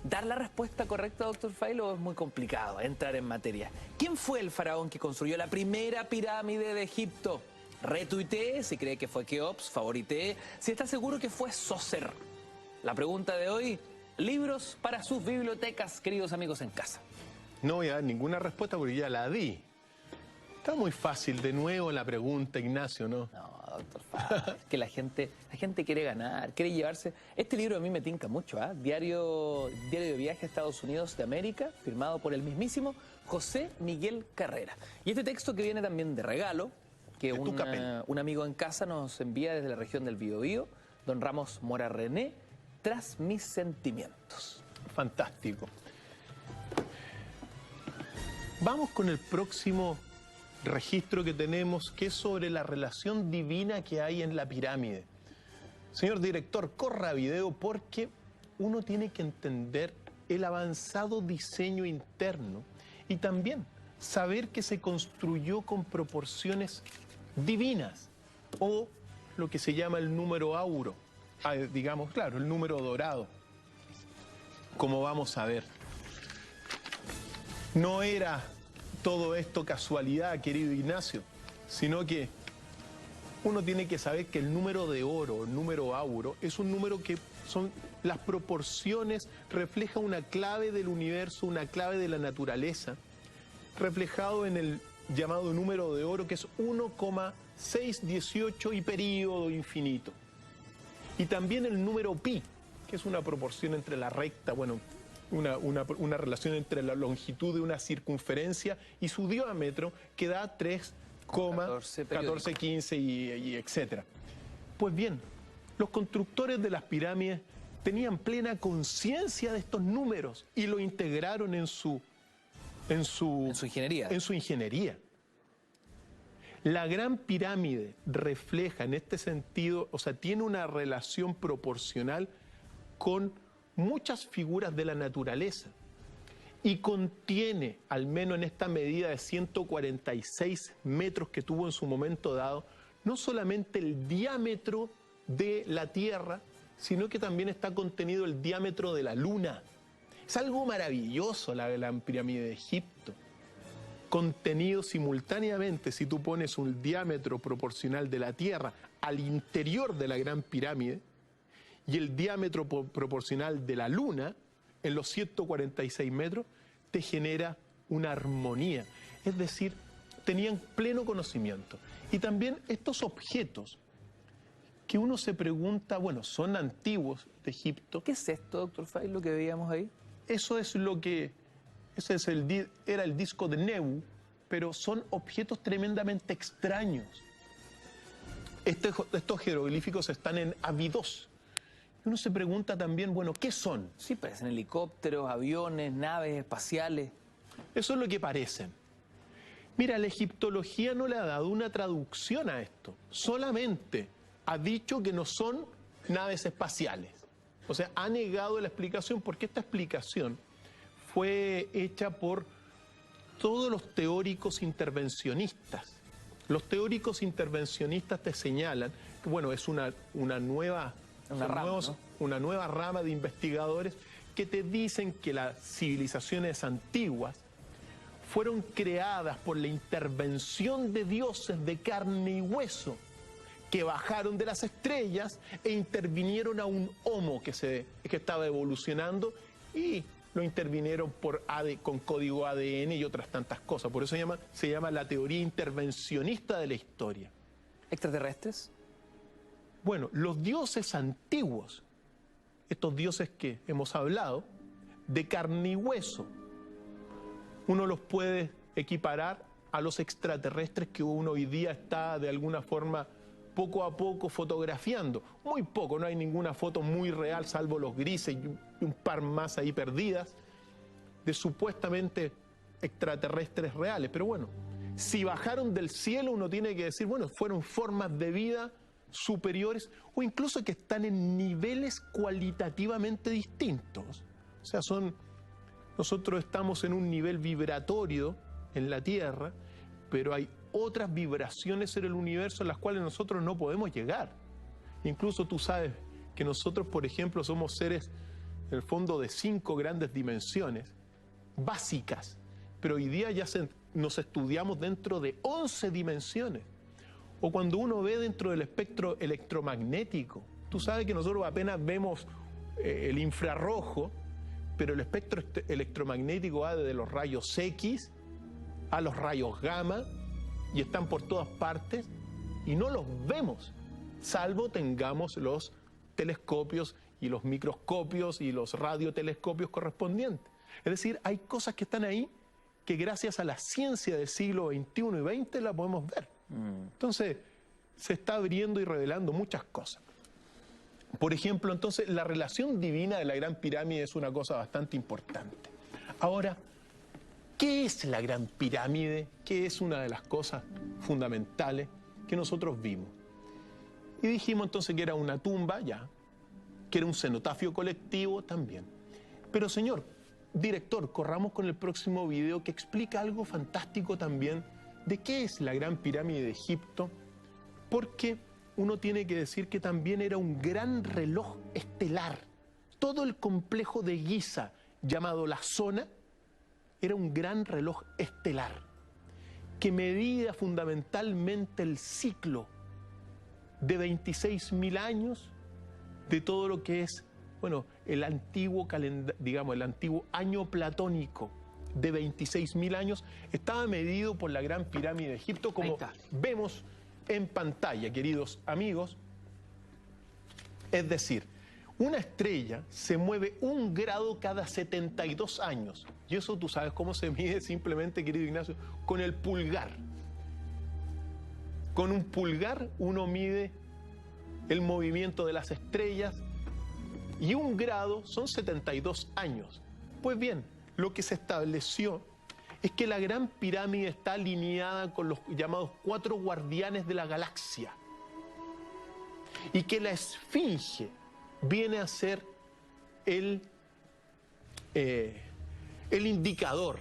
dar la respuesta correcta, Dr. File, o es muy complicado entrar en materia? ¿Quién fue el faraón que construyó la primera pirámide de Egipto? Retuitee si cree que fue Keops, favoritee si está seguro que fue Sócer. La pregunta de hoy, libros para sus bibliotecas, queridos amigos en casa. No voy a dar ninguna respuesta porque ya la di. Está muy fácil de nuevo la pregunta, Ignacio, ¿no? No, doctor Fabio, que la gente quiere ganar, quiere llevarse. Este libro a mí me tinca mucho, ¿ah? Diario de viaje a Estados Unidos de América, firmado por el mismísimo José Miguel Carrera. Y este texto que viene también de regalo, que un amigo en casa nos envía desde la región del Biobío, don Ramos Mora René, Tras mis sentimientos. Fantástico. Vamos con el próximo registro que tenemos, que es sobre la relación divina que hay en la pirámide. Señor director, corra video porque uno tiene que entender el avanzado diseño interno y también saber que se construyó con proporciones divinas o lo que se llama el número áuro. Digamos, claro, el número dorado, como vamos a ver. No era todo esto casualidad, querido Ignacio, sino que uno tiene que saber que el número de oro, el número áuro, es un número que son las proporciones, refleja una clave del universo, una clave de la naturaleza, reflejado en el llamado número de oro, que es 1,618 y período infinito. Y también el número pi, que es una proporción entre la recta, bueno, una relación entre la longitud de una circunferencia y su diámetro, que da 3,1415 y etcétera. Pues bien, los constructores de las pirámides tenían plena conciencia de estos números y lo integraron en su ingeniería. La Gran Pirámide refleja en este sentido, o sea, tiene una relación proporcional con muchas figuras de la naturaleza y contiene, al menos en esta medida de 146 metros que tuvo en su momento dado, no solamente el diámetro de la Tierra, sino que también está contenido el diámetro de la Luna. Es algo maravilloso la Gran Pirámide de Egipto. Contenido simultáneamente, si tú pones un diámetro proporcional de la Tierra al interior de la Gran Pirámide y el diámetro proporcional de la Luna en los 146 metros, te genera una armonía. Es decir, tenían pleno conocimiento. Y también estos objetos que uno se pregunta, bueno, son antiguos de Egipto. ¿Qué es esto, doctor Fay, lo que veíamos ahí? Eso es lo que... era el disco de Nebu, pero son objetos tremendamente extraños. Estos jeroglíficos están en Abidos. Uno se pregunta también, bueno, ¿qué son? Sí, parecen helicópteros, aviones, naves espaciales. Eso es lo que parecen. Mira, la egiptología no le ha dado una traducción a esto. Solamente ha dicho que no son naves espaciales. O sea, ha negado la explicación porque esta explicación fue hecha por todos los teóricos intervencionistas. Los teóricos intervencionistas te señalan que, bueno, es una nueva rama de investigadores que te dicen que las civilizaciones antiguas fueron creadas por la intervención de dioses de carne y hueso que bajaron de las estrellas e intervinieron a un homo que estaba evolucionando y lo intervinieron con código ADN y otras tantas cosas. Por eso se llama la teoría intervencionista de la historia. ¿Extraterrestres? Bueno, los dioses antiguos, estos dioses que hemos hablado, de carne y hueso, uno los puede equiparar a los extraterrestres que uno hoy día está de alguna forma poco a poco fotografiando. Muy poco, no hay ninguna foto muy real, salvo los grises y un par más ahí perdidas, de supuestamente extraterrestres reales. Pero bueno, si bajaron del cielo, uno tiene que decir, bueno, fueron formas de vida superiores o incluso que están en niveles cualitativamente distintos. O sea, nosotros estamos en un nivel vibratorio en la Tierra, pero hay otras vibraciones en el universo a las cuales nosotros no podemos llegar. Incluso tú sabes que nosotros, por ejemplo, somos seres, en el fondo, de 5 grandes dimensiones básicas, pero hoy día ya nos estudiamos dentro de 11 dimensiones. O cuando uno ve dentro del espectro electromagnético, tú sabes que nosotros apenas vemos el infrarrojo, pero el espectro electromagnético va desde los rayos X a los rayos gamma y están por todas partes y no los vemos, salvo tengamos los telescopios y los microscopios y los radiotelescopios correspondientes. Es decir, hay cosas que están ahí que gracias a la ciencia del siglo XXI y XX la podemos ver. Entonces, se está abriendo y revelando muchas cosas. Por ejemplo, entonces, la relación divina de la Gran Pirámide es una cosa bastante importante. Ahora, ¿qué es la Gran Pirámide? ¿Qué es una de las cosas fundamentales que nosotros vimos? Y dijimos entonces que era una tumba, ya, que era un cenotafio colectivo también. Pero señor director, corramos con el próximo video que explica algo fantástico también de qué es la Gran Pirámide de Egipto, porque uno tiene que decir que también era un gran reloj estelar. Todo el complejo de Giza, llamado la Zona, era un gran reloj estelar que medía fundamentalmente el ciclo de 26.000 años de todo lo que es, bueno, el antiguo digamos, el antiguo año platónico de 26.000 años, estaba medido por la Gran Pirámide de Egipto, como vemos en pantalla, queridos amigos. Es decir, una estrella se mueve 1 grado cada 72 años. Y eso tú sabes cómo se mide simplemente, querido Ignacio, con el pulgar. Con un pulgar uno mide el movimiento de las estrellas y 1 grado son 72 años. Pues bien, lo que se estableció es que la Gran Pirámide está alineada con los llamados 4 guardianes de la galaxia y que la Esfinge viene a ser el indicador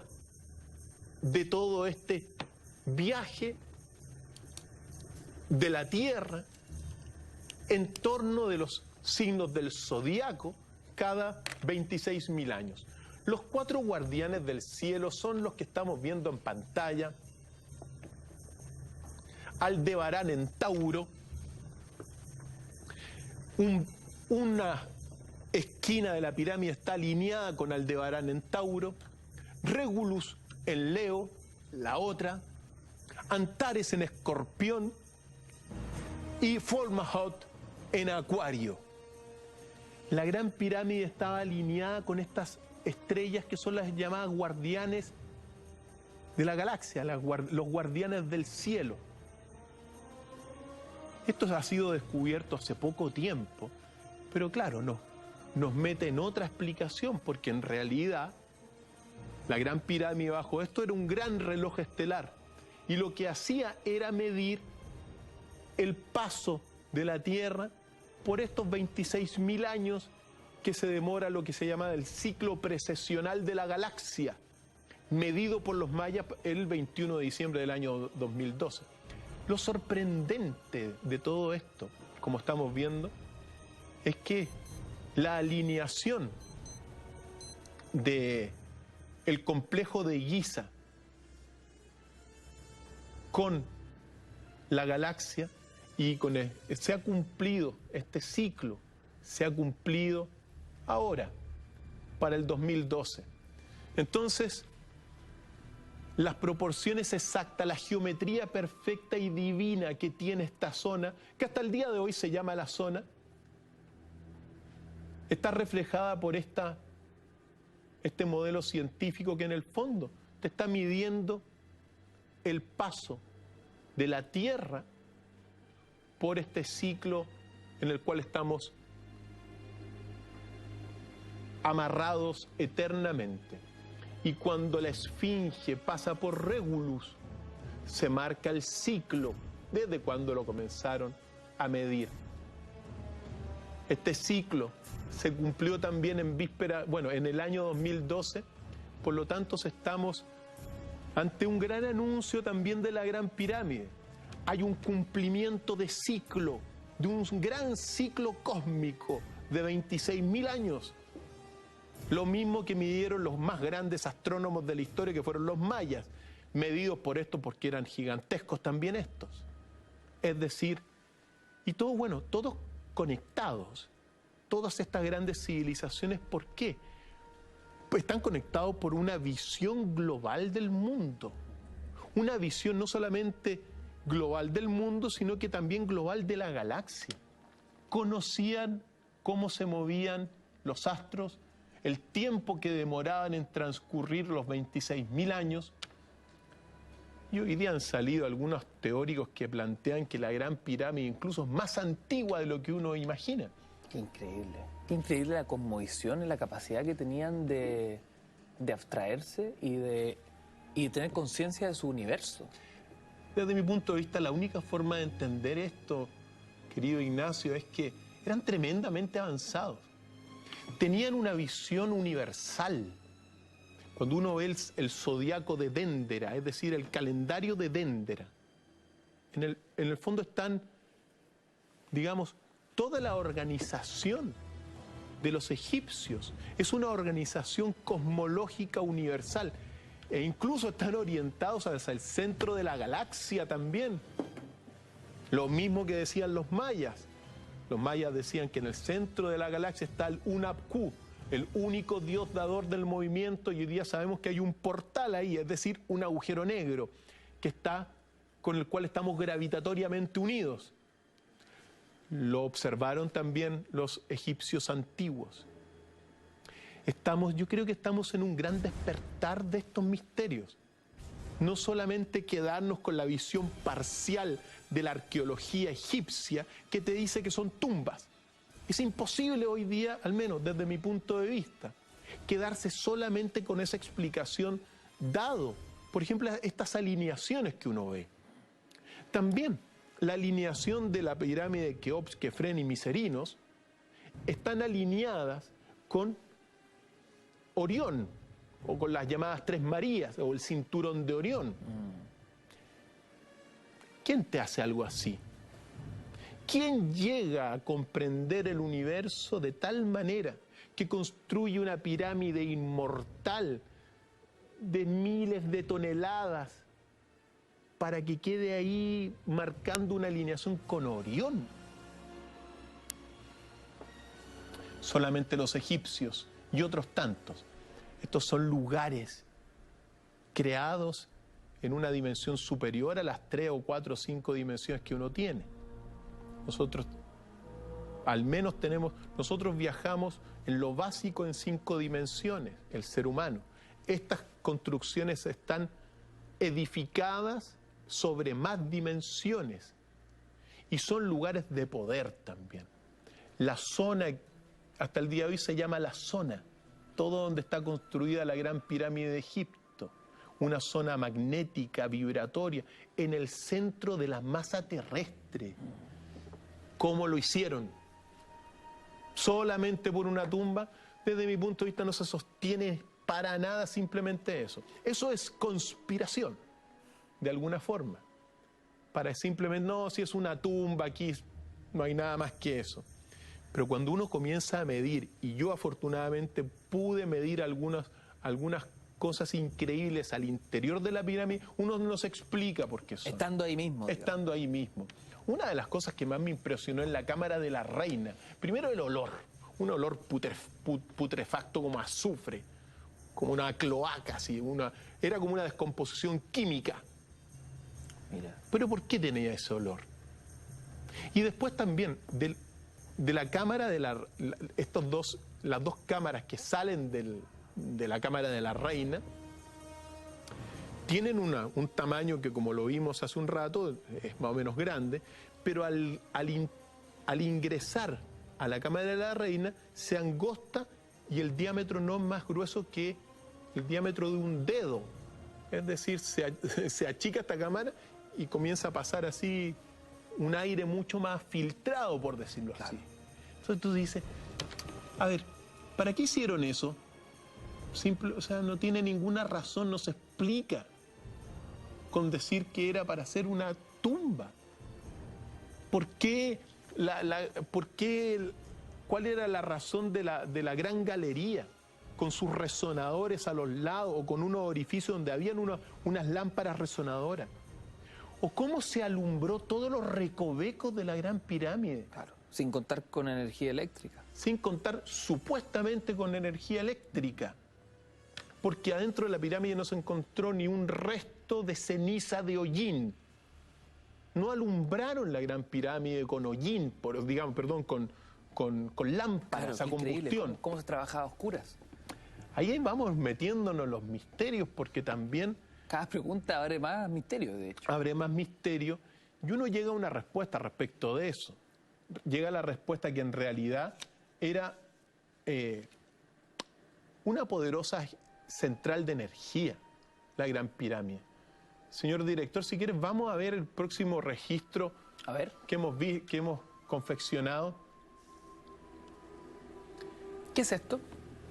de todo este viaje de la Tierra en torno de los signos del zodiaco cada 26.000 años. Los 4 guardianes del cielo son los que estamos viendo en pantalla. Aldebarán en Tauro, una esquina de la pirámide está alineada con Aldebarán en Tauro, Regulus en Leo, la otra, Antares en Escorpión y Fomalhaut en Acuario. La Gran Pirámide estaba alineada con estas estrellas que son las llamadas guardianes de la galaxia, los guardianes del cielo. Esto ha sido descubierto hace poco tiempo, pero claro, nos mete en otra explicación, porque en realidad la Gran Pirámide bajo esto era un gran reloj estelar, y lo que hacía era medir el paso de la Tierra por estos 26.000 años que se demora lo que se llama el ciclo precesional de la galaxia, medido por los mayas el 21 de diciembre del año 2012. Lo sorprendente de todo esto, como estamos viendo, es que la alineación del complejo de Giza con la galaxia y se ha cumplido este ciclo, se ha cumplido ahora, para el 2012. Entonces, las proporciones exactas, la geometría perfecta y divina que tiene esta zona, que hasta el día de hoy se llama la zona, está reflejada por este modelo científico que en el fondo te está midiendo el paso de la Tierra por este ciclo en el cual estamos amarrados eternamente. Y cuando la Esfinge pasa por Regulus, se marca el ciclo desde cuando lo comenzaron a medir. Este ciclo se cumplió también en el año 2012, por lo tanto estamos ante un gran anuncio también de la Gran Pirámide. Hay un cumplimiento de ciclo, de un gran ciclo cósmico de 26.000 años. Lo mismo que midieron los más grandes astrónomos de la historia, que fueron los mayas, medidos por esto porque eran gigantescos también estos. Es decir, y todos conectados, todas estas grandes civilizaciones, ¿por qué? Pues están conectados por una visión global del mundo. Una visión no solamente global del mundo, sino que también global de la galaxia. Conocían cómo se movían los astros, el tiempo que demoraban en transcurrir los 26.000 años. Y hoy día han salido algunos teóricos que plantean que la Gran Pirámide incluso es más antigua de lo que uno imagina. Qué increíble la cosmovisión y la capacidad que tenían de abstraerse y de tener conciencia de su universo. Desde mi punto de vista, la única forma de entender esto, querido Ignacio, es que eran tremendamente avanzados. Tenían una visión universal. Cuando uno ve el zodiaco de Déndera, es decir, el calendario de Déndera, en el fondo están, digamos, toda la organización de los egipcios. Es una organización cosmológica universal. E incluso están orientados hacia el centro de la galaxia también. Lo mismo que decían los mayas. Los mayas decían que en el centro de la galaxia está el Hunahpu, el único dios dador del movimiento, y hoy día sabemos que hay un portal ahí, es decir, un agujero negro que está, con el cual estamos gravitatoriamente unidos. Lo observaron también los egipcios antiguos. Yo creo que estamos en un gran despertar de estos misterios. No solamente quedarnos con la visión parcial de la arqueología egipcia que te dice que son tumbas. Es imposible hoy día, al menos desde mi punto de vista, quedarse solamente con esa explicación dado, por ejemplo, estas alineaciones que uno ve. También la alineación de la pirámide de Keops, Kefren y Miserinos están alineadas con Orión, o con las llamadas Tres Marías, o el cinturón de Orión. ¿Quién te hace algo así? ¿Quién llega a comprender el universo de tal manera que construye una pirámide inmortal de miles de toneladas para que quede ahí marcando una alineación con Orión? Solamente los egipcios y otros tantos. Estos son lugares creados en una dimensión superior a las 3 o 4 o 5 dimensiones que uno tiene. Nosotros, al menos nosotros viajamos en lo básico en 5 dimensiones, el ser humano. Estas construcciones están edificadas sobre más dimensiones y son lugares de poder también. La zona, hasta el día de hoy se llama la zona, todo donde está construida la Gran Pirámide de Egipto, una zona magnética, vibratoria, en el centro de la masa terrestre. ¿Cómo lo hicieron? Solamente por una tumba. Desde mi punto de vista no se sostiene para nada simplemente eso. Eso es conspiración, de alguna forma. Para simplemente, no, si es una tumba, aquí no hay nada más que eso. Pero cuando uno comienza a medir, y yo afortunadamente pude medir algunas cosas increíbles al interior de la pirámide, uno no se explica por qué son. Estando ahí mismo. Estando ahí mismo. Una de las cosas que más me impresionó en la cámara de la reina, primero el olor, un olor putrefacto como azufre, como una cloaca, así, era como una descomposición química. Mira. Pero ¿por qué tenía ese olor? Y después también de la cámara las dos cámaras que salen de la cámara de la reina tienen un tamaño que, como lo vimos hace un rato, es más o menos grande, pero al ingresar a la cámara de la reina se angosta y el diámetro no es más grueso que el diámetro de un dedo. Es decir, se achica esta cámara y comienza a pasar así un aire mucho más filtrado, por decirlo así. Entonces tú dices, a ver, ¿para qué hicieron eso? Simple, o sea, no tiene ninguna razón, no se explica con decir que era para hacer una tumba. ¿Por qué? ¿Cuál era la razón de la gran galería con sus resonadores a los lados o con unos orificios donde habían unas lámparas resonadoras? ¿O cómo se alumbró todos los recovecos de la Gran Pirámide? Claro, sin contar con energía eléctrica. Sin contar supuestamente con energía eléctrica. Porque adentro de la pirámide no se encontró ni un resto de ceniza de hollín. No alumbraron la Gran Pirámide con hollín, con lámparas a combustión. ¿Cómo se trabajaba a oscuras? Ahí vamos metiéndonos los misterios, porque también... Cada pregunta abre más misterio, de hecho. Abre más misterio y uno llega a una respuesta respecto de eso. Llega a la respuesta que en realidad era una poderosa central de energía, la Gran Pirámide. Señor director, si quieres, vamos a ver el próximo registro que hemos confeccionado. ¿Qué es esto?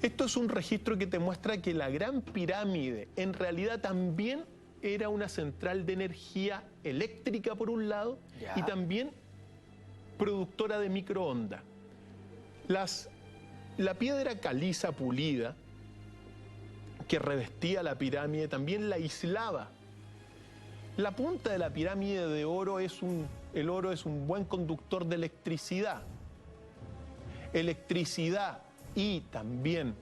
Esto es un registro que te muestra que la Gran Pirámide en realidad también era una central de energía eléctrica por un lado y también productora de microondas. La piedra caliza pulida que revestía la pirámide también la aislaba. La punta de la pirámide de oro el oro es un buen conductor de electricidad. Electricidad y también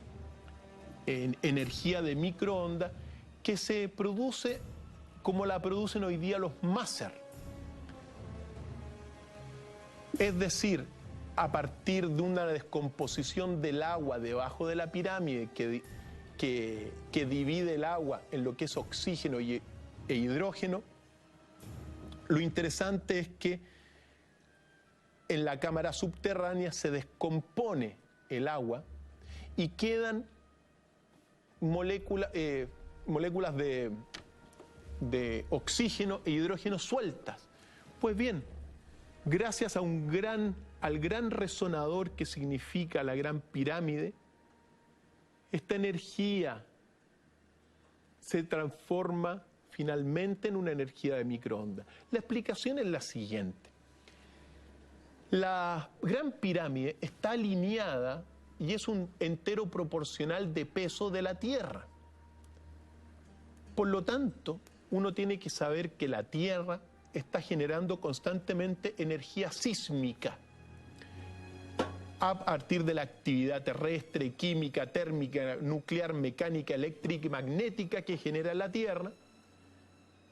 energía de microondas que se produce como la producen hoy día los máser. Es decir, a partir de una descomposición del agua debajo de la pirámide que divide el agua en lo que es oxígeno e hidrógeno, lo interesante es que en la cámara subterránea se descompone el agua y quedan moléculas de oxígeno e hidrógeno sueltas. Pues bien, gracias a al gran resonador que significa la Gran Pirámide, esta energía se transforma finalmente en una energía de microondas. La explicación es la siguiente. La Gran Pirámide está alineada y es un entero proporcional de peso de la Tierra. Por lo tanto, uno tiene que saber que la Tierra está generando constantemente energía sísmica a partir de la actividad terrestre, química, térmica, nuclear, mecánica, eléctrica y magnética que genera la Tierra.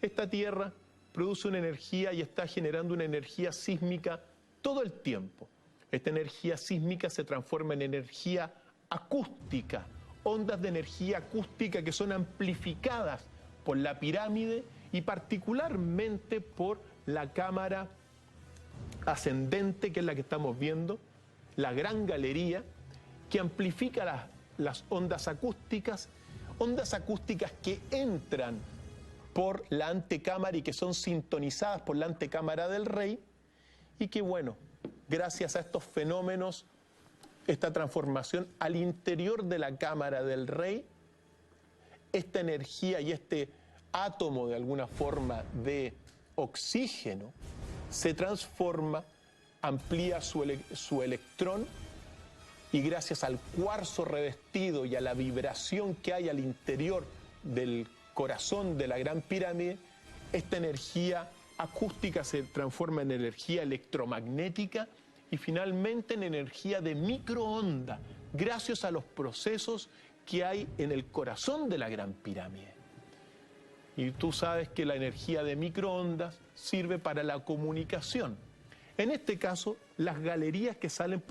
Esta Tierra produce una energía y está generando una energía sísmica todo el tiempo. Esta energía sísmica se transforma en energía acústica, ondas de energía acústica que son amplificadas por la pirámide y particularmente por la cámara ascendente, que es la que estamos viendo, la gran galería, que amplifica las ondas acústicas que entran por la antecámara y que son sintonizadas por la antecámara del rey, y que bueno, gracias a estos fenómenos, esta transformación al interior de la cámara del rey, esta energía y este átomo de alguna forma de oxígeno se transforma, amplía su electrón y gracias al cuarzo revestido y a la vibración que hay al interior del corazón de la Gran Pirámide, esta energía acústica se transforma en energía electromagnética y finalmente en energía de microondas, gracias a los procesos que hay en el corazón de la Gran Pirámide. Y tú sabes que la energía de microondas sirve para la comunicación. En este caso, las galerías que salen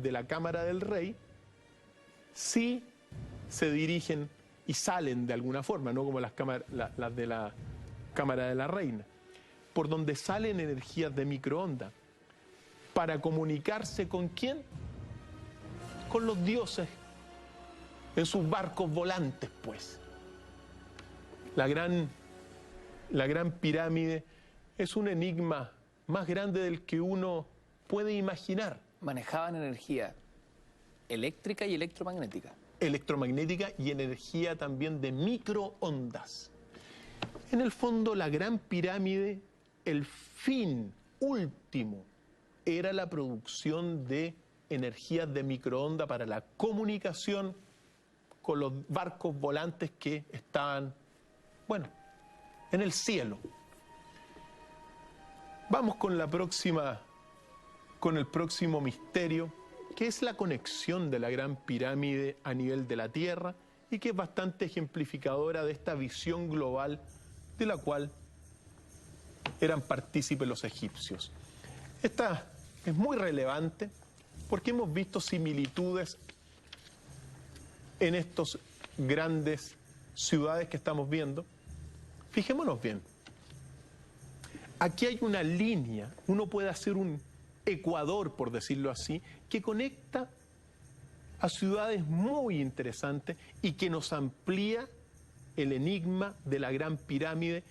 de la cámara del rey sí se dirigen y salen de alguna forma, no como las de la cámara de la reina, por donde salen energías de microondas, para comunicarse ¿con quién? Con los dioses, en sus barcos volantes, pues. La gran pirámide es un enigma más grande del que uno puede imaginar. Manejaban energía eléctrica y electromagnética. Electromagnética y energía también de microondas. En el fondo, la Gran Pirámide, el fin último era la producción de energías de microondas para la comunicación con los barcos volantes que estaban, bueno, en el cielo. Vamos con el próximo misterio, que es la conexión de la Gran Pirámide a nivel de la Tierra y que es bastante ejemplificadora de esta visión global de la cual eran partícipes los egipcios. Esta es muy relevante porque hemos visto similitudes en estas grandes ciudades que estamos viendo. Fijémonos bien. Aquí hay una línea, uno puede hacer un ecuador, por decirlo así, que conecta a ciudades muy interesantes y que nos amplía el enigma de la Gran Pirámide,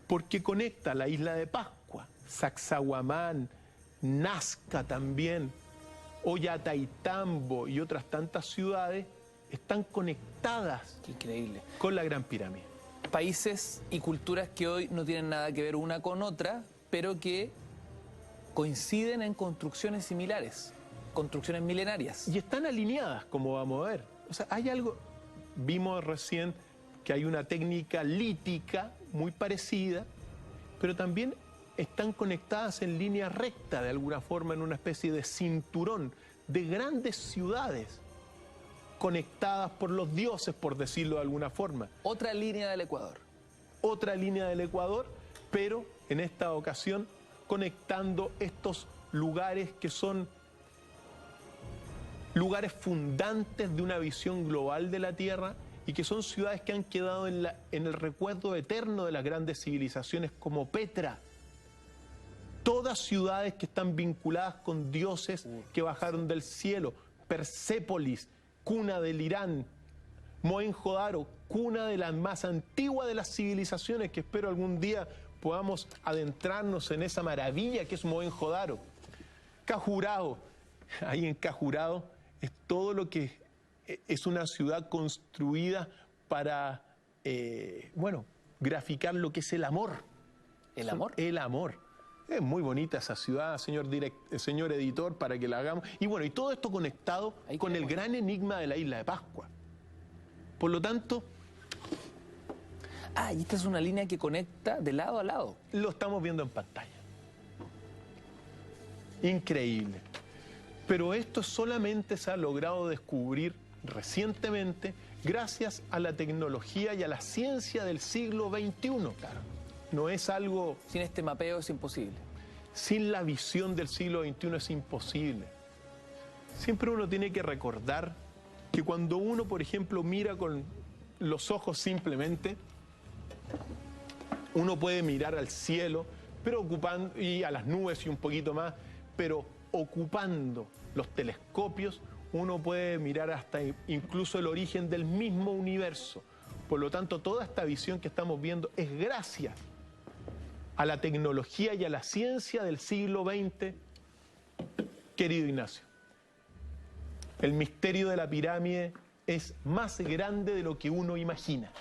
porque conecta la isla de Pascua, Sacsayhuamán, Nazca también, Ollantaytambo y otras tantas ciudades están conectadas. Qué increíble. Con la Gran Pirámide. Países y culturas que hoy no tienen nada que ver una con otra, pero que coinciden en construcciones similares, construcciones milenarias. Y están alineadas, como vamos a ver. O sea, hay algo, vimos recién que hay una técnica lítica muy parecida, pero también están conectadas en línea recta, de alguna forma, en una especie de cinturón de grandes ciudades conectadas por los dioses, por decirlo de alguna forma. Otra línea del Ecuador. Otra línea del Ecuador, pero en esta ocasión conectando estos lugares que son lugares fundantes de una visión global de la Tierra y que son ciudades que han quedado en el recuerdo eterno de las grandes civilizaciones como Petra. Todas ciudades que están vinculadas con dioses que bajaron del cielo. Persépolis, cuna del Irán. Mohenjo-Daro, cuna de la más antigua de las civilizaciones, que espero algún día podamos adentrarnos en esa maravilla que es Mohenjo-Daro. Cajurao, ahí en Cajurao es todo lo que es una ciudad construida para, graficar lo que es el amor. ¿El amor? El amor. Es muy bonita esa ciudad, señor editor, para que la hagamos. Y bueno, y todo esto conectado con el gran enigma de la isla de Pascua. Por lo tanto... y esta es una línea que conecta de lado a lado. Lo estamos viendo en pantalla. Increíble. Pero esto solamente se ha logrado descubrir recientemente gracias a la tecnología y a la ciencia del siglo XXI. Claro. No es algo... Sin este mapeo es imposible. Sin la visión del siglo XXI es imposible. Siempre uno tiene que recordar que cuando uno, por ejemplo, mira con los ojos simplemente, uno puede mirar al cielo, pero ocupando, y a las nubes y un poquito más, pero ocupando los telescopios, uno puede mirar hasta incluso el origen del mismo universo. Por lo tanto, toda esta visión que estamos viendo es gracias a la tecnología y a la ciencia del siglo XX, querido Ignacio. El misterio de la pirámide es más grande de lo que uno imagina.